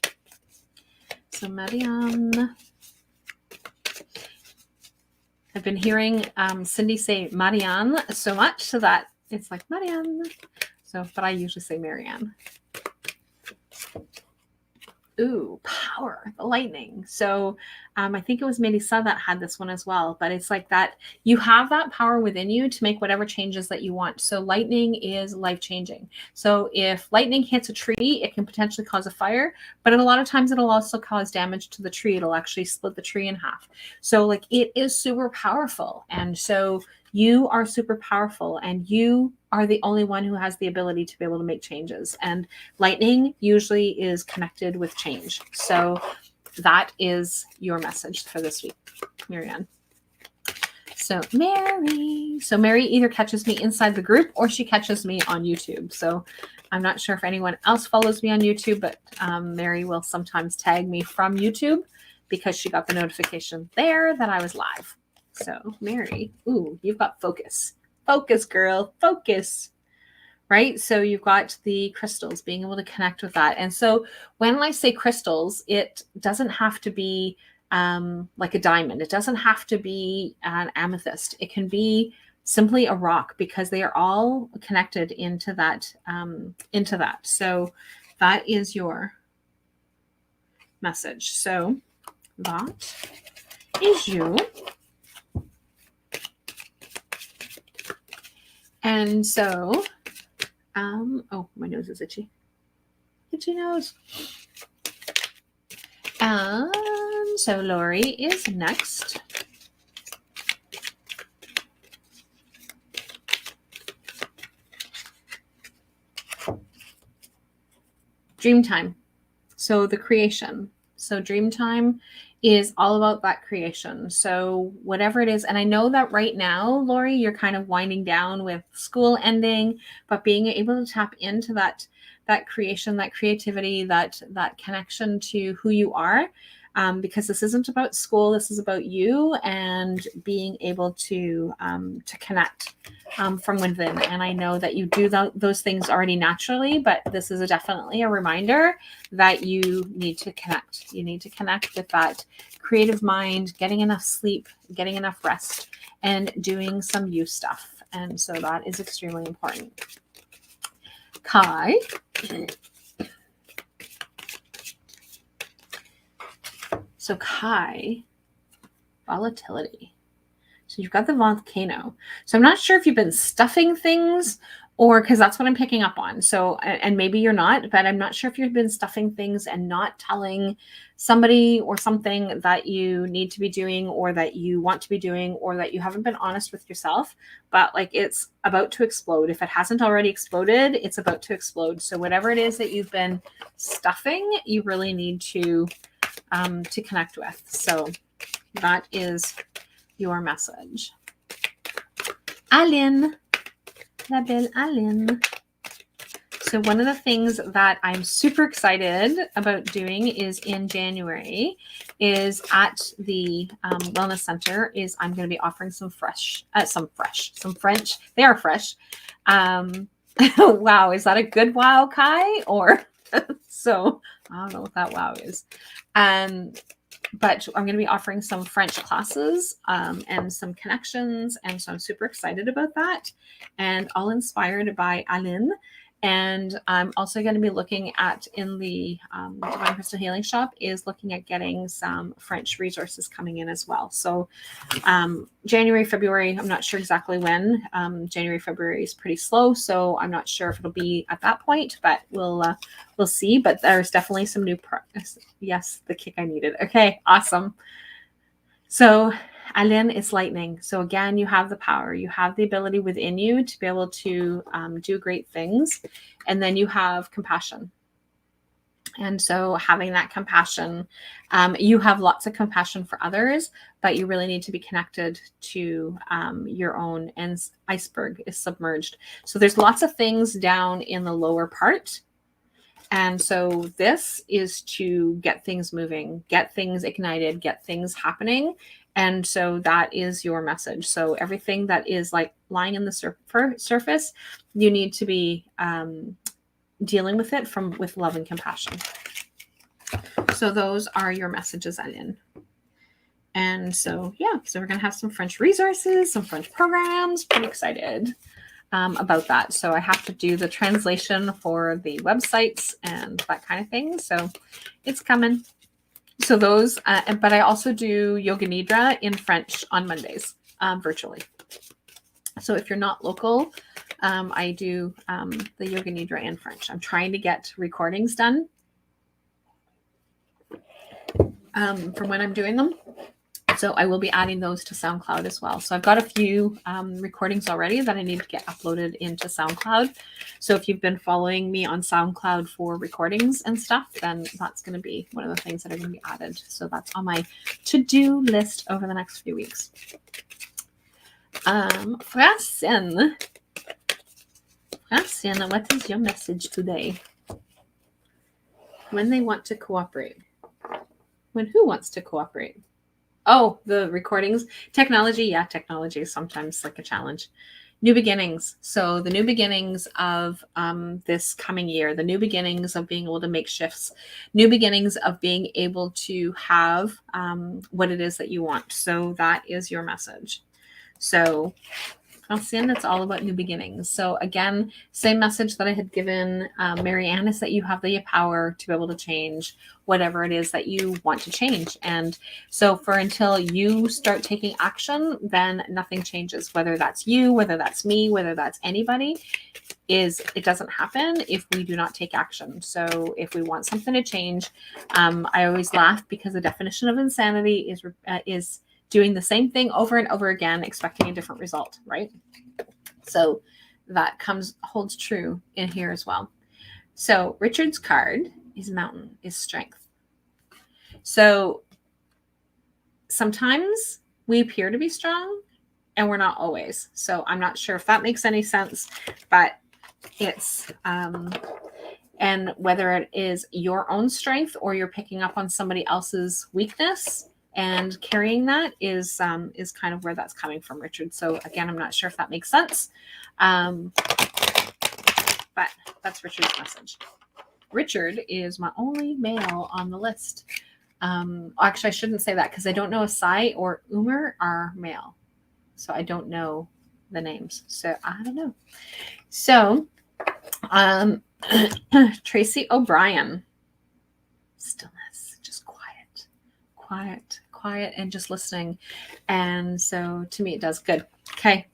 So Marianne, I've been hearing Cindy say Marianne so much so that it's like Marianne. So, but I usually say Marianne. Ooh, power, the lightning. So I think it was Melissa that had this one as well, but it's like that you have that power within you to make whatever changes that you want. So lightning is life-changing. So if lightning hits a tree, it can potentially cause a fire, but a lot of times it'll also cause damage to the tree. It'll actually split the tree in half. So like it is super powerful. And so you are super powerful, and you are the only one who has the ability to be able to make changes. And lightning usually is connected with change. So that is your message for this week, Marianne. So Mary either catches me inside the group or she catches me on YouTube. So I'm not sure if anyone else follows me on YouTube, but Mary will sometimes tag me from YouTube because she got the notification there that I was live. So Mary, you've got focus. Focus, girl, focus. Right? So you've got the crystals, being able to connect with that. And so when I say crystals, it doesn't have to be like a diamond. It doesn't have to be an amethyst. It can be simply a rock, because they are all connected into that. So that is your message. So that is you. And so, my nose is itchy. Itchy nose. So Lori is next. dream time. So the creation. So dream time is all about that creation. So whatever it is, and I know that right now, Lori, you're kind of winding down with school ending, but being able to tap into that creation, that creativity, that connection to who you are, because this isn't about school, this is about you and being able to connect from within. And I know that you do those things already naturally, but this is definitely a reminder that you need to connect. You need to connect with that creative mind, getting enough sleep, getting enough rest, and doing some you stuff. And so that is extremely important. Kai. So Kai, volatility. So you've got the volcano. So I'm not sure if you've been stuffing things or because that's what I'm picking up on. So, and maybe you're not, but I'm not sure if you've been stuffing things and not telling somebody or something that you need to be doing or that you want to be doing or that you haven't been honest with yourself, but like it's about to explode. If it hasn't already exploded, it's about to explode. So whatever it is that you've been stuffing, you really need to connect with. So that is your message. Aline, la belle Aline. So one of the things that I'm super excited about doing is in January is at the Wellness Center is I'm going to be offering some French. They are fresh. Wow. Is that a good wow, Kai? Or so I don't know what that wow is. But I'm going to be offering some French classes and some connections. And so I'm super excited about that. And all inspired by Aline. And I'm also going to be looking at in the Divine Crystal Healing Shop is looking at getting some French resources coming in as well. So January, February, I'm not sure exactly when. January, February is pretty slow. So I'm not sure if it'll be at that point, but we'll see. But there's definitely some new yes, the kick I needed. Okay, awesome. So Aline is lightning. So again, you have the power, you have the ability within you to be able to do great things. And then you have compassion. And so having that compassion, you have lots of compassion for others, but you really need to be connected to your own, and iceberg is submerged. So there's lots of things down in the lower part. And so this is to get things moving, get things ignited, get things happening. And so that is your message. So everything that is like lying in the surface, you need to be dealing with it with love and compassion. So those are your messages, Aline. And so, yeah, so we're going to have some French resources, some French programs. Pretty excited about that. So I have to do the translation for the websites and that kind of thing. So it's coming. So those, but I also do Yoga Nidra in French on Mondays, virtually. So if you're not local, I do the Yoga Nidra in French. I'm trying to get recordings done from when I'm doing them. So I will be adding those to SoundCloud as well. So I've got a few recordings already that I need to get uploaded into SoundCloud. So if you've been following me on SoundCloud for recordings and stuff, then that's going to be one of the things that are going to be added. So that's on my to-do list over the next few weeks. Francine, what is your message today? When they want to cooperate. When who wants to cooperate? Oh, the recordings. Technology. Yeah, technology is sometimes like a challenge. New beginnings. So the new beginnings of this coming year, the new beginnings of being able to make shifts, new beginnings of being able to have what it is that you want. So that is your message. So Francine, it's all about new beginnings. So again, same message that I had given Marianne is that you have the power to be able to change whatever it is that you want to change. And so until you start taking action, then nothing changes, whether that's you, whether that's me, whether that's anybody. It doesn't happen if we do not take action. So if we want something to change, I always laugh because the definition of insanity is doing the same thing over and over again, expecting a different result, right? So that holds true in here as well. So Richard's card is mountain, is strength. So sometimes we appear to be strong and we're not always. So I'm not sure if that makes any sense, but it's, and whether it is your own strength or you're picking up on somebody else's weakness and carrying that is kind of where that's coming from, Richard. So again, I'm not sure if that makes sense. But that's Richard's message. Richard is my only male on the list. Actually, I shouldn't say that because I don't know if Sai or Umer are male. So I don't know the names. So I don't know. So Tracy O'Brien. Stillness, just quiet, and just listening. And so to me, it does good. Okay.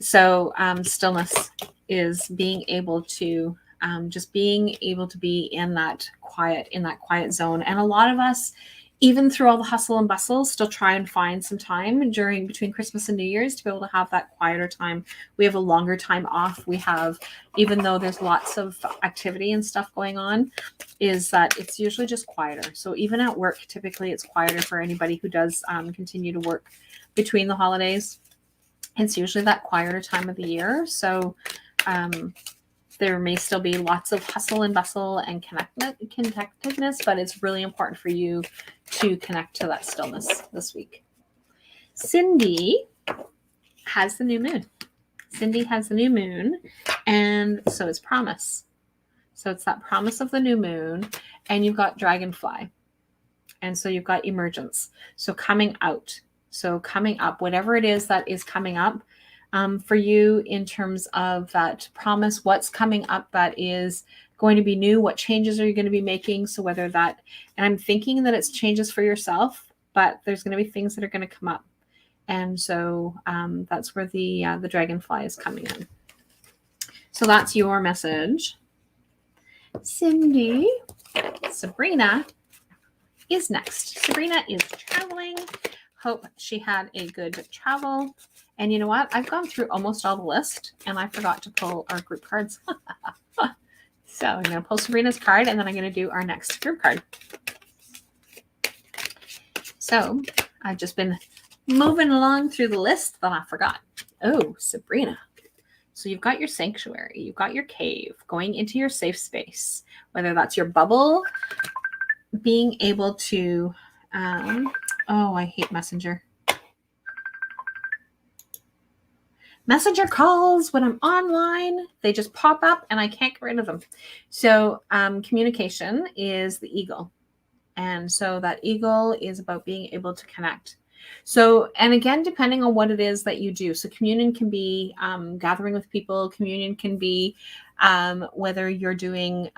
So stillness is being able to just being able to be in that quiet zone. And a lot of us, even through all the hustle and bustle, still try and find some time between Christmas and New Year's to be able to have that quieter time. We have a longer time off. We have, even though there's lots of activity and stuff going on, is that it's usually just quieter. So even at work, typically it's quieter for anybody who does continue to work between the holidays. It's usually that quieter time of the year. So there may still be lots of hustle and bustle and connectedness, but it's really important for you to connect to that stillness this week. Cindy has the new moon. And so it's promise. So it's that promise of the new moon, and you've got dragonfly. And so you've got emergence. So coming out. So coming up, whatever it is that is coming up, for you in terms of that promise, what's coming up that is going to be new, what changes are you going to be making? So whether that, and I'm thinking that it's changes for yourself, but there's going to be things that are going to come up. And so that's where the dragonfly is coming in. So that's your message. Cindy, Sabrina is next. Sabrina is traveling. Hope she had a good travel. And you know what? I've gone through almost all the list and I forgot to pull our group cards. So I'm going to pull Sabrina's card and then I'm going to do our next group card. So I've just been moving along through the list that I forgot. Oh, Sabrina. So you've got your sanctuary, you've got your cave, going into your safe space, whether that's your bubble, being able to, oh, I hate Messenger. Messenger calls when I'm online, they just pop up and I can't get rid of them. So communication is the eagle. And so that eagle is about being able to connect. So, and again, depending on what it is that you do. So communion can be gathering with people. Communion can be whether you're doing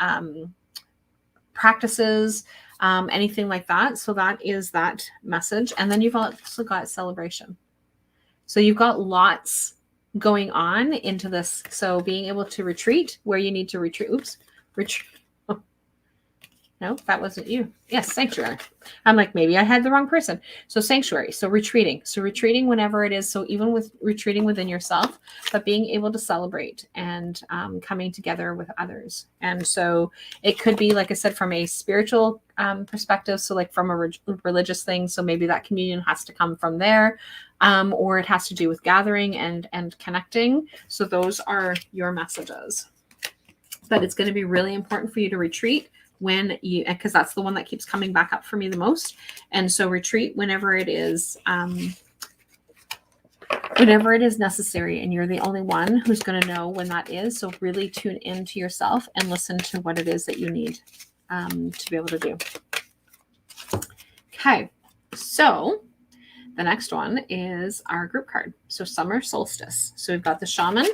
practices, anything like that. So that is that message. And then you've also got celebration. So you've got lots going on into this. So being able to retreat where you need to retreat. Oops. Retreat. Oh. No, that wasn't you. Yes, sanctuary. I'm like, maybe I had the wrong person. So sanctuary. So retreating. So retreating whenever it is. So even with retreating within yourself, but being able to celebrate and coming together with others. And so it could be, like I said, from a spiritual perspective. So like from a religious thing. So maybe that communion has to come from there. Or it has to do with gathering and connecting. So those are your messages. But it's going to be really important for you to retreat when you, because that's the one that keeps coming back up for me the most. And so retreat whenever it is necessary, and you're the only one who's going to know when that is. So really tune into yourself and listen to what it is that you need to be able to do. Okay, so the next one is our group card. So summer solstice. So we've got the shaman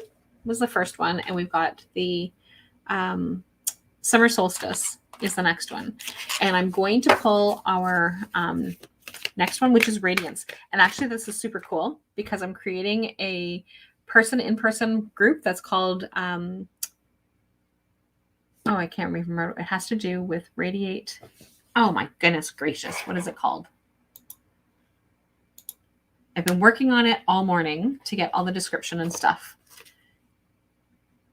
was the first one, and we've got the summer solstice is the next one. And I'm going to pull our next one, which is Radiance. And actually this is super cool because I'm creating a in-person group that's called, oh, I can't remember. It has to do with Radiate. Oh my goodness gracious. What is it called? I've been working on it all morning to get all the description and stuff.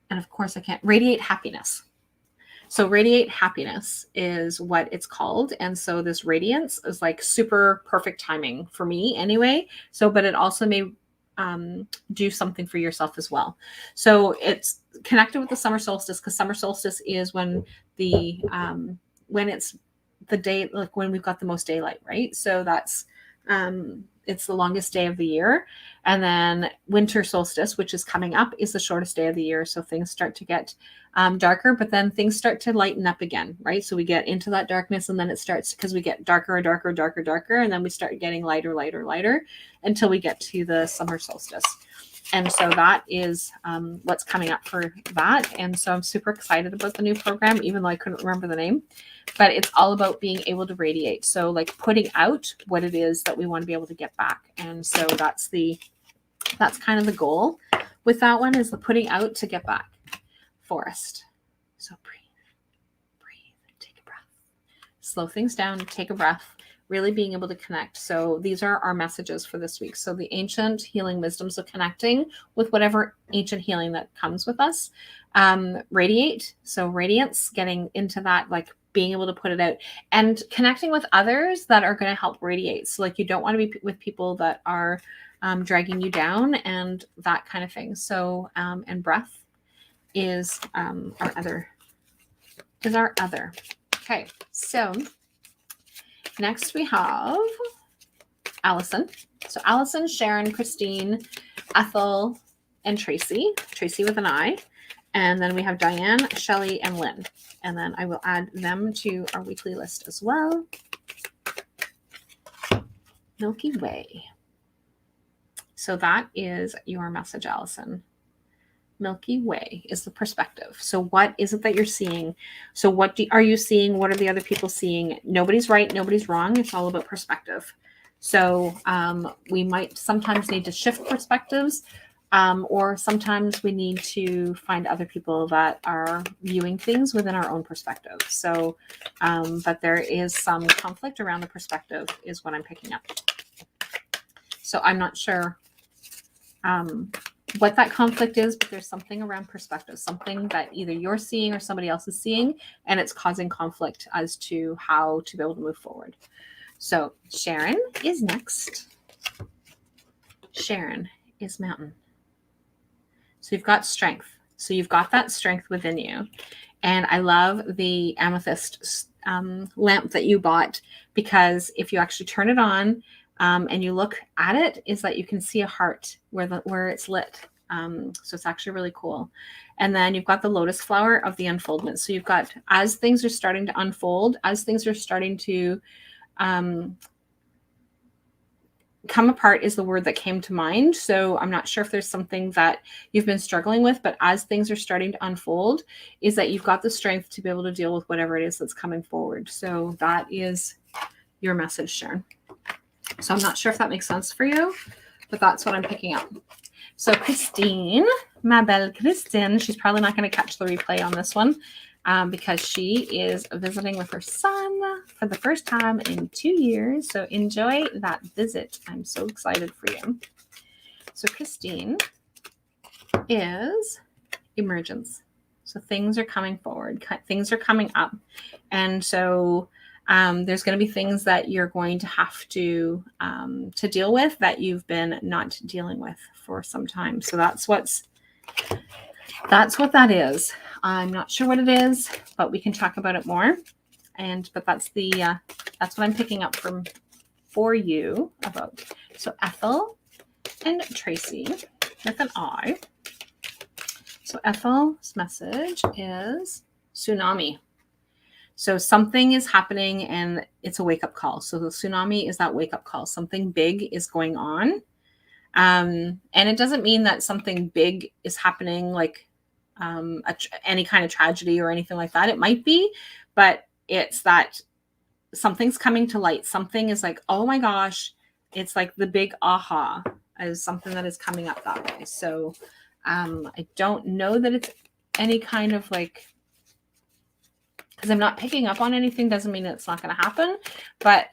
And of course I can't. Radiate happiness. So radiate happiness is what it's called. And so this radiance is like super perfect timing for me anyway. So, but it also may do something for yourself as well. So it's connected with the summer solstice, because summer solstice is when when it's the day, like when we've got the most daylight, right? So that's it's the longest day of the year. And then winter solstice, which is coming up, is the shortest day of the year. So things start to get darker, but then things start to lighten up again, right? So we get into that darkness, and then it starts, because we get darker and darker, darker, darker, and then we start getting lighter, lighter, lighter until we get to the summer solstice. And so that is what's coming up for that. And so I'm super excited about the new program, even though I couldn't remember the name. But it's all about being able to radiate. So like putting out what it is that we want to be able to get back. And so that's kind of the goal with that one, is the putting out to get back. Forest. So breathe, take a breath. Slow things down, take a breath. Really being able to connect. So these are our messages for this week. So the ancient healing wisdoms of connecting with whatever ancient healing that comes with us. Radiate. So radiance, getting into that, like being able to put it out, and connecting with others that are going to help radiate. So like you don't want to be with people that are dragging you down and that kind of thing. So and breath is our other. Okay, so next we have Allison. So Allison, Sharon, Christine, Ethel, and Tracy. Tracy with an I. And then we have Diane, Shelley, and Lynn. And then I will add them to our weekly list as well. Milky Way. So that is your message, Allison. Milky Way is the perspective. So what is it that you're seeing? So what are you seeing? What are the other people seeing? Nobody's right, nobody's wrong. It's all about perspective. So we might sometimes need to shift perspectives, or sometimes we need to find other people that are viewing things within our own perspective. So, but there is some conflict around the perspective is what I'm picking up. So I'm not sure what that conflict is, but there's something around perspective, something that either you're seeing or somebody else is seeing, and it's causing conflict as to how to be able to move forward. So Sharon is next. Sharon is mountain. So you've got strength. So you've got that strength within you. And I love the amethyst lamp that you bought, because if you actually turn it on and you look at it, is that you can see a heart where it's lit. So it's actually really cool. And then you've got the lotus flower of the unfoldment. So you've got, as things are starting to unfold, as things are starting to come apart is the word that came to mind. So I'm not sure if there's something that you've been struggling with, but as things are starting to unfold, is that you've got the strength to be able to deal with whatever it is that's coming forward. So that is your message, Sharon. So I'm not sure if that makes sense for you, but that's what I'm picking up. So Christine, ma belle Christine, she's probably not going to catch the replay on this one because she is visiting with her son for the first time in 2 years. So enjoy that visit. I'm so excited for you. So Christine is emergence. So things are coming forward. Things are coming up. And so there's going to be things that you're going to have to deal with that you've been not dealing with for some time. So that's what that is. I'm not sure what it is, but we can talk about it more. But that's what I'm picking up for you about. So Ethel and Tracy with an I. So Ethel's message is tsunami. So something is happening and it's a wake-up call. So the tsunami is that wake-up call. Something big is going on. And it doesn't mean that something big is happening, like any kind of tragedy or anything like that. It might be, but it's that something's coming to light. Something is like, oh my gosh, it's like the big aha is something that is coming up that way. So I don't know that it's any kind of like, because I'm not picking up on anything doesn't mean it's not going to happen, but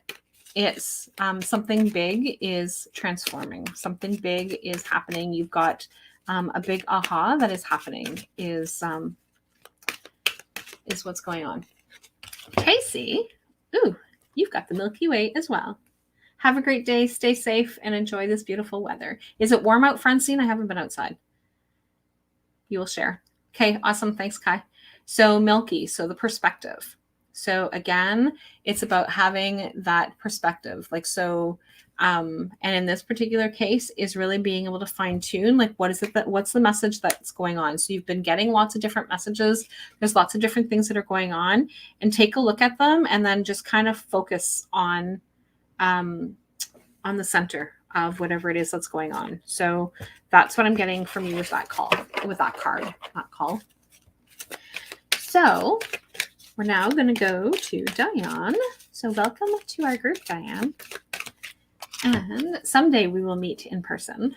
it's something big is transforming. Something big is happening. You've got a big aha that is happening is is what's going on. Casey, ooh, you've got the Milky Way as well. Have a great day. Stay safe and enjoy this beautiful weather. Is it warm out, Francine? I haven't been outside. You will share. Okay, awesome. Thanks, Kai. So Milky, so the perspective. So again, it's about having that perspective. Like, so, and in this particular case is really being able to fine tune, like, what is it that, what's the message that's going on? So you've been getting lots of different messages. There's lots of different things that are going on, and take a look at them and then just kind of focus on the center of whatever it is that's going on. So that's what I'm getting from you with that call, with that card, that call. So we're now going to go to Diane. So welcome to our group, Diane. And someday we will meet in person.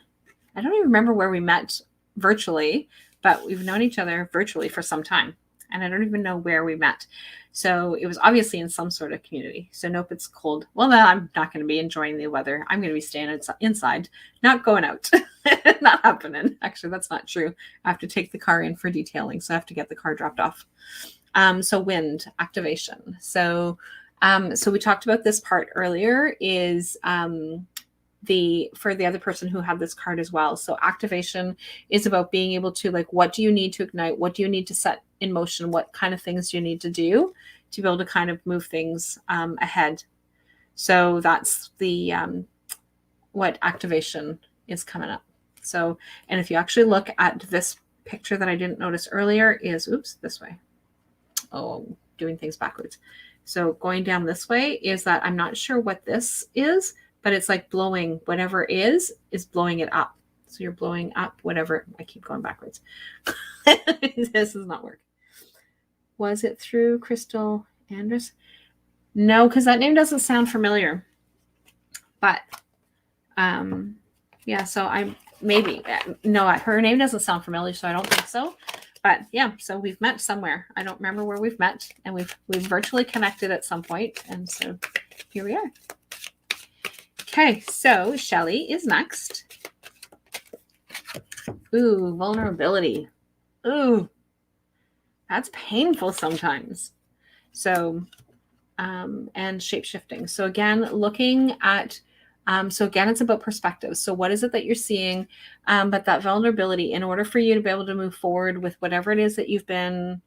I don't even remember where we met virtually, but we've known each other virtually for some time. And I don't even know where we met. So it was obviously in some sort of community. So nope, it's cold. Well, then I'm not going to be enjoying the weather. I'm going to be staying inside, not going out. Not happening. Actually, that's not true. I have to take the car in for detailing. So I have to get the car dropped off. So wind activation. So we talked about this part earlier is for the other person who had this card as well. So activation is about being able to, like, what do you need to ignite? What do you need to set in motion? What kind of things do you need to do to be able to kind of move things ahead? So that's the what activation is coming up. So, and if you actually look at this picture that I didn't notice earlier is, oops, this way. Oh, doing things backwards. So going down this way is that I'm not sure what this is, but it's like blowing whatever is blowing it up. So you're blowing up whatever. I keep going backwards. This does not work. Was it through Crystal Andrus? No, because that name doesn't sound familiar. But yeah, so no, her name doesn't sound familiar, so I don't think so. But yeah, so we've met somewhere. I don't remember where we've met, and we've virtually connected at some point, and so here we are. Okay, so Shelley is next. Ooh, vulnerability. Ooh, that's painful sometimes. So, and shape-shifting. So again, looking at, so again, it's about perspective. So what is it that you're seeing? But that vulnerability, in order for you to be able to move forward with whatever it is that you've been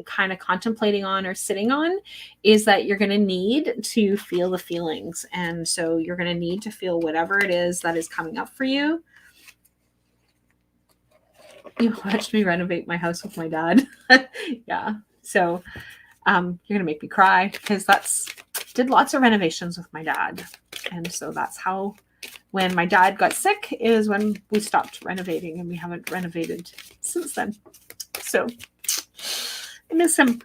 kind of contemplating on or sitting on, is that you're going to need to feel the feelings. And so you're going to need to feel whatever it is that is coming up for you. You watched me renovate my house with my dad. Yeah. So you're going to make me cry, because did lots of renovations with my dad. And so that's how, when my dad got sick, is when we stopped renovating, and we haven't renovated since then. So I miss him.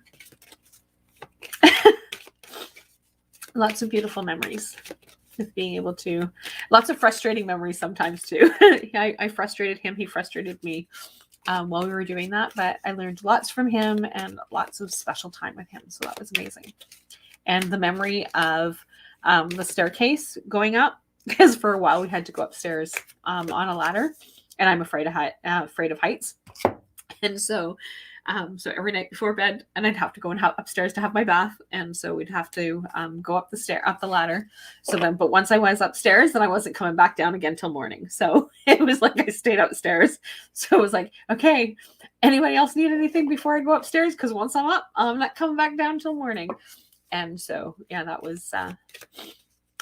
Lots of beautiful memories with being able to, lots of frustrating memories sometimes too. I frustrated him. He frustrated me while we were doing that, but I learned lots from him and lots of special time with him. So that was amazing. And the memory of the staircase going up, because for a while we had to go upstairs on a ladder, and I'm afraid of heights. And so every night before bed, and I'd have to go upstairs to have my bath. And so we'd have to go up the ladder. So then, but once I was upstairs, then I wasn't coming back down again till morning. So it was like I stayed upstairs. So it was like, okay, anybody else need anything before I go upstairs? Because once I'm up, I'm not coming back down till morning. And so, yeah, that was,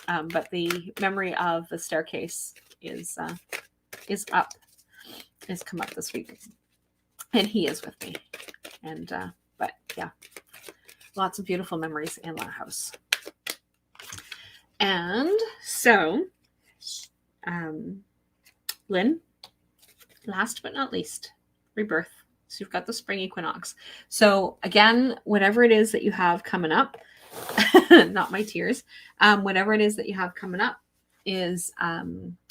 but the memory of the staircase is come up this week. And he is with me. And, but yeah, lots of beautiful memories in that house. And so, Lynn, last but not least, rebirth. So you've got the spring equinox. So again, whatever it is that you have coming up, not my tears, whatever it is that you have coming up is,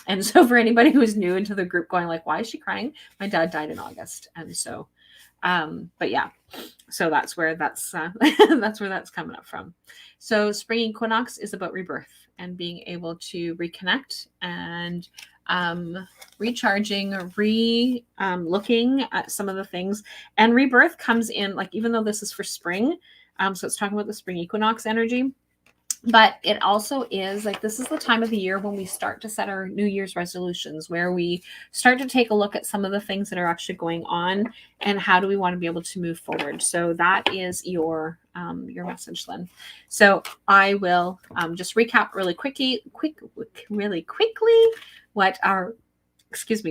and so for anybody who's new into the group going like, why is she crying? My dad died in August. And so, but yeah, so that's where that's coming up from. So spring equinox is about rebirth and being able to reconnect and recharging, looking at some of the things. And rebirth comes in, like, even though this is for spring, so it's talking about the spring equinox energy, but it also is like, this is the time of the year when we start to set our New Year's resolutions, where we start to take a look at some of the things that are actually going on and how do we want to be able to move forward. So that is your message, Lynn. So I will just recap really quickly what our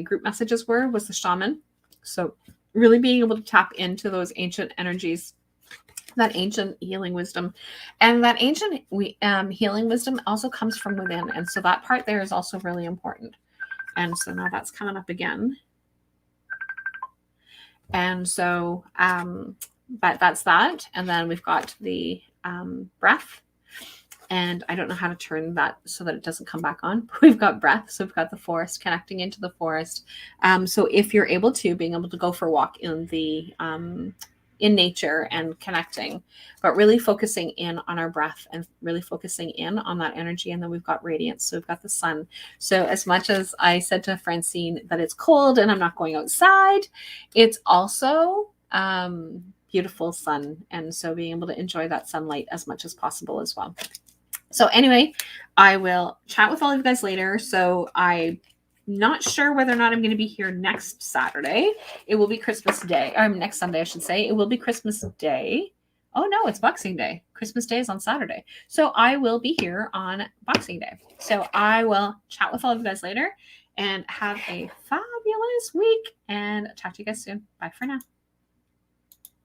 group messages was the shaman. So really being able to tap into those ancient energies, that ancient healing wisdom, and that ancient healing wisdom also comes from within. And so that part there is also really important. And so now that's coming up again. And so, but that's that. And then we've got the breath. And I don't know how to turn that so that it doesn't come back on. We've got breath. So we've got the forest, connecting into the forest. So if you're able to, being able to go for a walk in the in nature and connecting, but really focusing in on our breath and really focusing in on that energy. And then we've got radiance. So we've got the sun. So as much as I said to Francine that it's cold and I'm not going outside, it's also beautiful sun. And so being able to enjoy that sunlight as much as possible as well. So anyway, I will chat with all of you guys later. So I'm not sure whether or not I'm going to be here next Saturday. It will be Christmas Day. Next Sunday, I should say. It will be Christmas Day. Oh, no, it's Boxing Day. Christmas Day is on Saturday. So I will be here on Boxing Day. So I will chat with all of you guys later and have a fabulous week and talk to you guys soon. Bye for now.